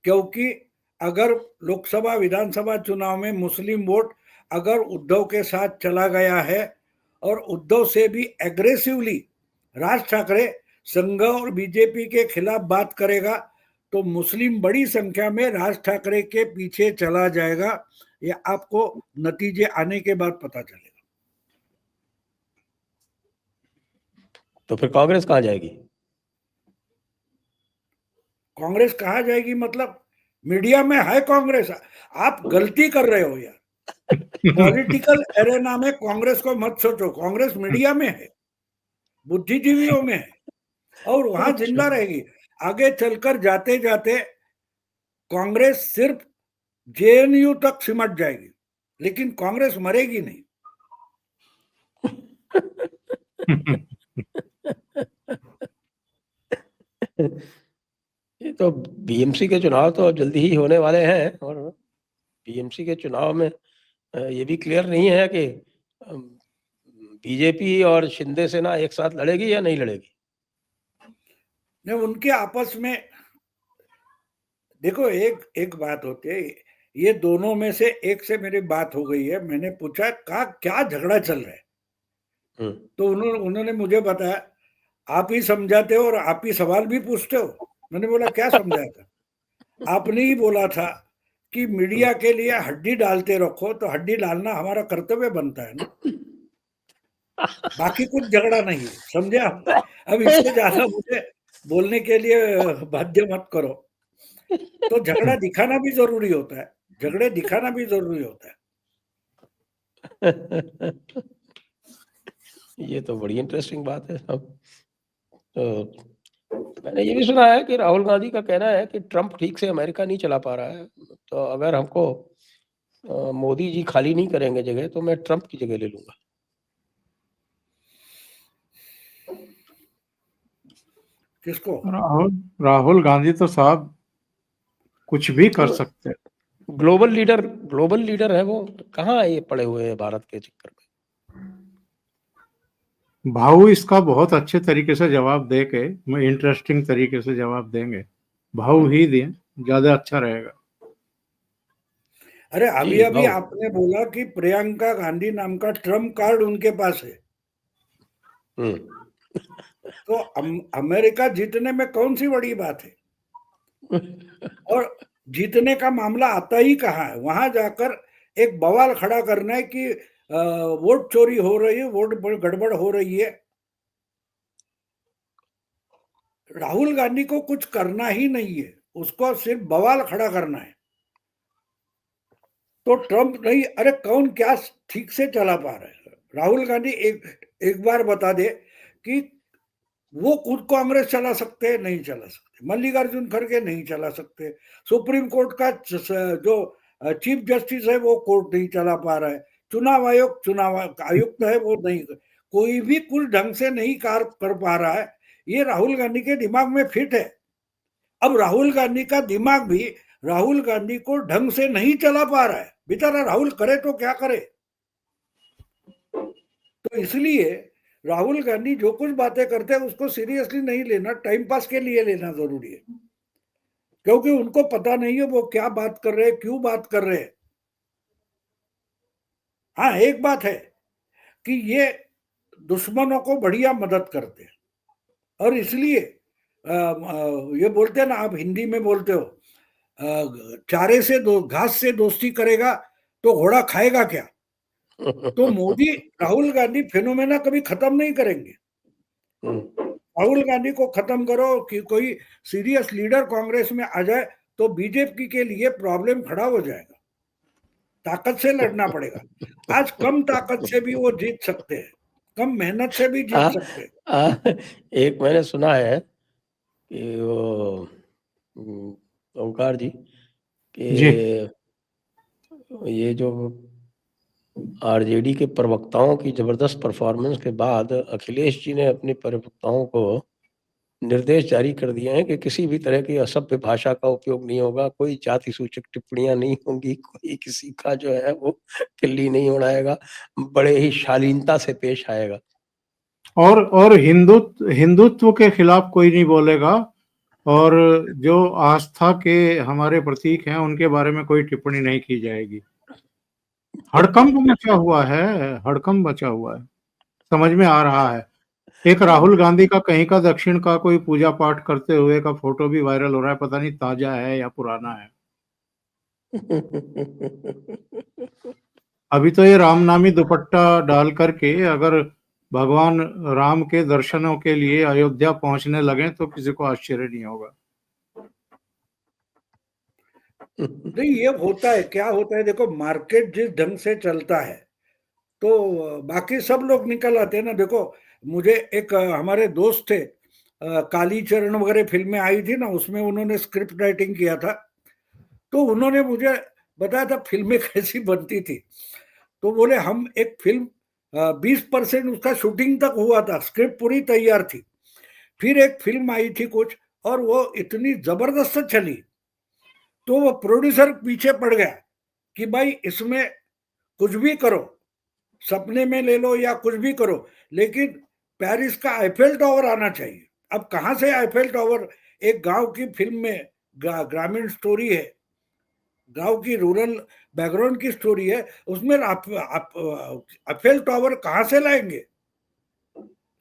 क्योंकि अगर लोकसभा विधानसभा चुनाव में मुस्लिम वोट अगर उद्धव के साथ चला गया है और उद्धव से भी एग्रेसिवली राज ठाकरे संघ और बीजेपी के खिलाफ बात करेगा, तो मुस्लिम बड़ी संख्या में राज ठाकरे के पीछे चला जाएगा। ये आपको नतीजे आने के बाद पता चलेगा। तो फिर कांग्रेस कहाँ जाएगी? कांग्रेस कहाँ जाएगी मतलब? मीडिया में है कांग्रेस। आप गलती कर रहे हो यार। पॉलिटिकल एरेना में कांग्रेस को मत सोचो, कांग्रेस मीडिया में है, बुद्धिजीवियों में है, और वहां जिंदा रहेगी। आगे चलकर जाते जाते कांग्रेस सिर्फ जेएनयू तक सिमट जाएगी, लेकिन कांग्रेस मरेगी नहीं। ये तो बीएमसी के चुनाव तो जल्दी ही होने वाले हैं, और बीएमसी के चुनाव में ये भी क्लियर नहीं है कि बीजेपी और शिंदे सेना एक साथ लड़ेगी या नहीं लड़ेगी। नहीं, उनके आपस में देखो एक बात होती है, ये दोनों में से एक से मेरी बात हो गई है, मैंने पूछा क्या झगड़ा चल रहा है, तो उन्होंने मुझे बताया आप ही समझाते हो और आप ही सवाल भी पूछते हो। मैंने बोला क्या समझाया था? आपने ही बोला था कि मीडिया के लिए हड्डी डालते रखो, तो हड्डी डालना हमारा कर्तव्य बनता है ना, बाकी कुछ झगड़ा नहीं है, समझे आप? अब इससे ज्यादा मुझे बोलने के लिए बाध्य मत करो। तो झगड़ा दिखाना भी जरूरी होता है, झगड़े दिखाना भी जरूरी होता है। ये तो बड़ी इंटरेस्टिंग बात है साहब। तो मैंने ये भी सुना है कि राहुल गांधी का कहना है कि ट्रंप ठीक से अमेरिका नहीं चला पा रहा है, तो अगर हमको मोदी जी खाली नहीं करेंगे जगह, तो मैं ट्रंप की जगह ले लूंगा। किसको? राहुल गांधी तो साहब कुछ भी कर सकते हैं। ग्लोबल लीडर है वो, कहाँ ये पड़े हुए हैं भारत के चक्कर में। भाऊ इसका बहुत अच्छे तरीके से जवाब दे के, इंटरेस्टिंग तरीके से जवाब देंगे, भाऊ ही दें, ज्यादा अच्छा रहेगा। अरे अभी आपने बोला कि प्रियंका गांधी नाम का ट्रम्प कार्ड उनके पास है, तो अमेरिका जीतने में कौन सी बड़ी बात है? और जीतने का मामला आता ही कहाँ है? वहां जाकर एक बवाल खड़ा करना है कि वोट चोरी हो रही है, वोट गड़बड़ हो रही है। राहुल गांधी को कुछ करना ही नहीं है, उसको सिर्फ बवाल खड़ा करना है। तो ट्रंप नहीं, अरे कौन क्या ठीक से चला पा रहा है? राहुल गांधी एक बार बता दे कि वो खुद कांग्रेस चला सकते हैं, नहीं चला सकते। मल्लिकार्जुन खड़गे नहीं चला सकते। सुप्रीम कोर्ट का जो चीफ जस्टिस है वो कोर्ट नहीं चला पा रहा है। चुनाव आयुक्त है वो नहीं, कोई भी कुछ ढंग से नहीं कार्य कर पा रहा है। ये राहुल गांधी के दिमाग में फिट है। अब राहुल गांधी का दिमाग भी राहुल गांधी को ढंग से नहीं चला पा रहा है। बेचारा राहुल करे तो क्या करे। तो इसलिए राहुल गांधी जो कुछ बातें करते हैं उसको सीरियसली नहीं लेना, टाइम पास के लिए लेना जरूरी है, क्योंकि उनको पता नहीं है वो क्या बात कर रहे हैं, क्यों बात कर रहे हैं। हाँ, एक बात है कि ये दुश्मनों को बढ़िया मदद करते हैं, और इसलिए ये बोलते हैं ना, आप हिंदी में बोलते हो, चारे से घास से दोस्ती करेगा तो घोड़ा खाएगा क्या? तो मोदी राहुल गांधी फिनोमेना कभी खत्म नहीं करेंगे। राहुल गांधी को खत्म करो कि कोई सीरियस लीडर कांग्रेस में आ जाए तो बीजेपी के लिए प्रॉब्लम खड़ा हो जाएगा। ताकत से लड़ना पड़ेगा। आज कम ताकत से भी वो जीत सकते हैं, कम मेहनत से भी जीत सकते हैं। एक मैंने सुना है कि वो ओंकार जी कि ये जो आरजेडी के प्रवक्ताओं की जबरदस्त परफॉर्मेंस के बाद अखिलेश जी ने अपने प्रवक्ताओं को निर्देश जारी कर दिए हैं कि किसी भी तरह की असभ्य भाषा का उपयोग नहीं होगा, कोई जाति सूचक टिप्पणियां नहीं होंगी, कोई किसी का जो है वो खिल्ली नहीं उड़ाएगा, बड़े ही शालीनता से पेश आएगा। और हिंदुत्व के खिलाफ कोई नहीं बोलेगा, और जो आस्था के हमारे प्रतीक हैं उनके बारे में कोई टिप्पणी नहीं की जाएगी। हड़कंप मचा हुआ है, हड़कंप मचा हुआ है, समझ में आ रहा है। एक राहुल गांधी का कहीं का दक्षिण का कोई पूजा पाठ करते हुए का फोटो भी वायरल हो रहा है, पता नहीं ताजा है या पुराना है। अभी तो ये रामनामी दुपट्टा डाल करके अगर भगवान राम के दर्शनों के लिए अयोध्या पहुंचने लगे तो किसी को आश्चर्य नहीं होगा। नहीं, ये होता है, क्या होता है, देखो मार्केट जिस ढंग से चलता है तो बाकी सब लोग निकल आते हैं ना। देखो मुझे एक हमारे दोस्त थे, कालीचरण वगैरह फिल्में आई थी ना, उसमें उन्होंने स्क्रिप्ट राइटिंग किया था, तो उन्होंने मुझे बताया था फिल्में कैसी बनती थी। तो बोले हम एक फिल्म 20% उसका शूटिंग तक हुआ था, स्क्रिप्ट पूरी तैयार थी। फिर एक फिल्म आई थी कुछ, और वो इतनी जबरदस्त चली तो वो प्रोड्यूसर पीछे पड़ गया कि भाई इसमें कुछ भी करो, सपने में ले लो या कुछ भी करो, लेकिन पेरिस का आईफेल टावर आना चाहिए। अब कहां से आईफेल टावर? एक गांव की फिल्म में ग्रामीण स्टोरी है, गांव की रूरल बैकग्राउंड की स्टोरी है, उसमें आईफेल टावर कहां से लाएंगे?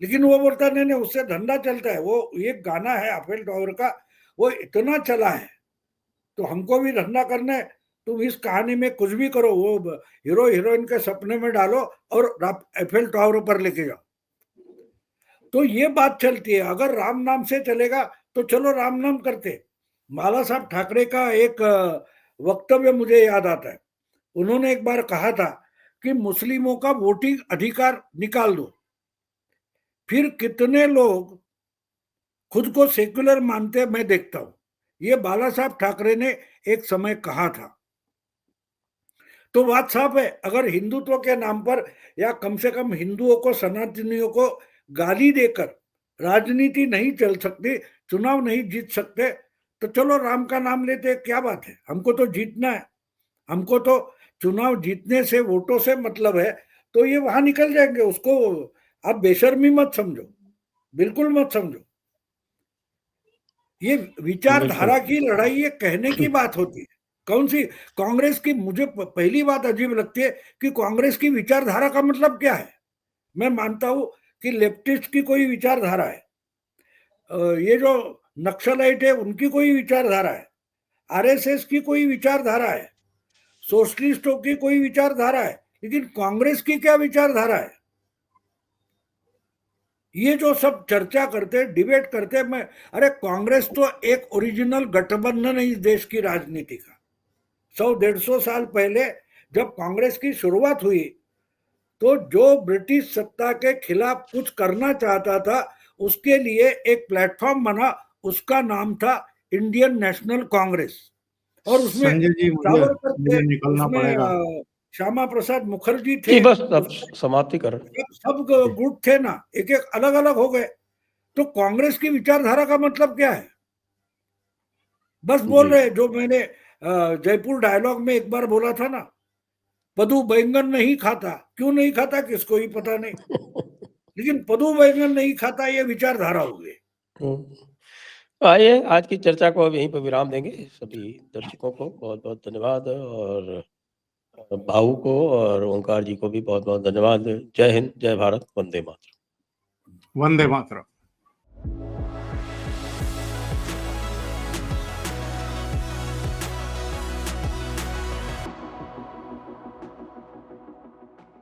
लेकिन वो बोलता नहीं नहीं, उससे धंधा चलता है। वो एक गाना है आईफेल टावर का, वो इतना चला है, तो हमको भी धंधा करना है, तुम इस कहानी में कुछ भी करो, वो हीरो हीरोइन के सपने में डालो और आईफेल टावर पर लेके जाओ। तो ये बात चलती है। अगर राम नाम से चलेगा तो चलो राम नाम करते। बाला साहब ठाकरे का एक वक्तव्य मुझे याद आता है। उन्होंने एक बार कहा था कि मुस्लिमों का वोटिंग अधिकार निकाल दो। फिर कितने लोग खुद को सेक्युलर मानते मैं देखता हूं। ये बाला साहब ठाकरे ने एक समय कहा था। तो बात साफ है, अगर हिंदुत्व के नाम पर या कम से कम हिंदुओं को, सनातनियों को गाली देकर राजनीति नहीं चल सकती, चुनाव नहीं जीत सकते, तो चलो राम का नाम लेते, क्या बात है? हमको तो जीतना है, हमको तो चुनाव जीतने से, वोटों से मतलब है, तो ये वहां निकल जाएंगे। उसको आप बेशर्मी मत समझो, बिल्कुल मत समझो। ये विचारधारा की लड़ाई, ये कहने की बात होती है। कौन सी कांग्रेस की? मुझे पहली बात अजीब लगती है कि कांग्रेस की विचारधारा का मतलब क्या है। मैं मानता हूं कि लेफ्टिस्ट की कोई विचारधारा है, ये जो नक्सलाइट है उनकी कोई विचारधारा है, आरएसएस की कोई विचारधारा है, सोशलिस्टों की कोई विचारधारा है, लेकिन कांग्रेस की क्या विचारधारा है? ये जो सब चर्चा करते, डिबेट करते, मैं, अरे कांग्रेस तो एक ओरिजिनल गठबंधन है इस देश की राजनीति का। 100-150 साल पहले जब कांग्रेस की शुरुआत हुई, तो जो ब्रिटिश सत्ता के खिलाफ कुछ करना चाहता था, उसके लिए एक प्लेटफॉर्म बना, उसका नाम था इंडियन नेशनल कांग्रेस। और उसमें संजय जी, सावरकर थे, मुझे निकलना पड़ेगा। उसमें श्यामा प्रसाद मुखर्जी जी थे, बस अब समाप्ति कर। सब गुट थे ना, एक एक अलग अलग हो गए। तो कांग्रेस की विचारधारा का मतलब क्या है? बस बोल रहे, जो मैंने जयपुर डायलॉग में एक बार बोला था ना, पदू बैंगन नहीं खाता। क्यों नहीं खाता किसको ही पता नहीं, लेकिन पदू बैंगन नहीं खाता, ये विचारधारा हो गई। आइए आज की चर्चा को अब यहीं पर विराम देंगे। सभी दर्शकों को बहुत बहुत धन्यवाद, और भाऊ को और ओंकार जी को भी बहुत बहुत धन्यवाद। जय हिंद, जय भारत, वंदे मातरम। वंदे मातरम।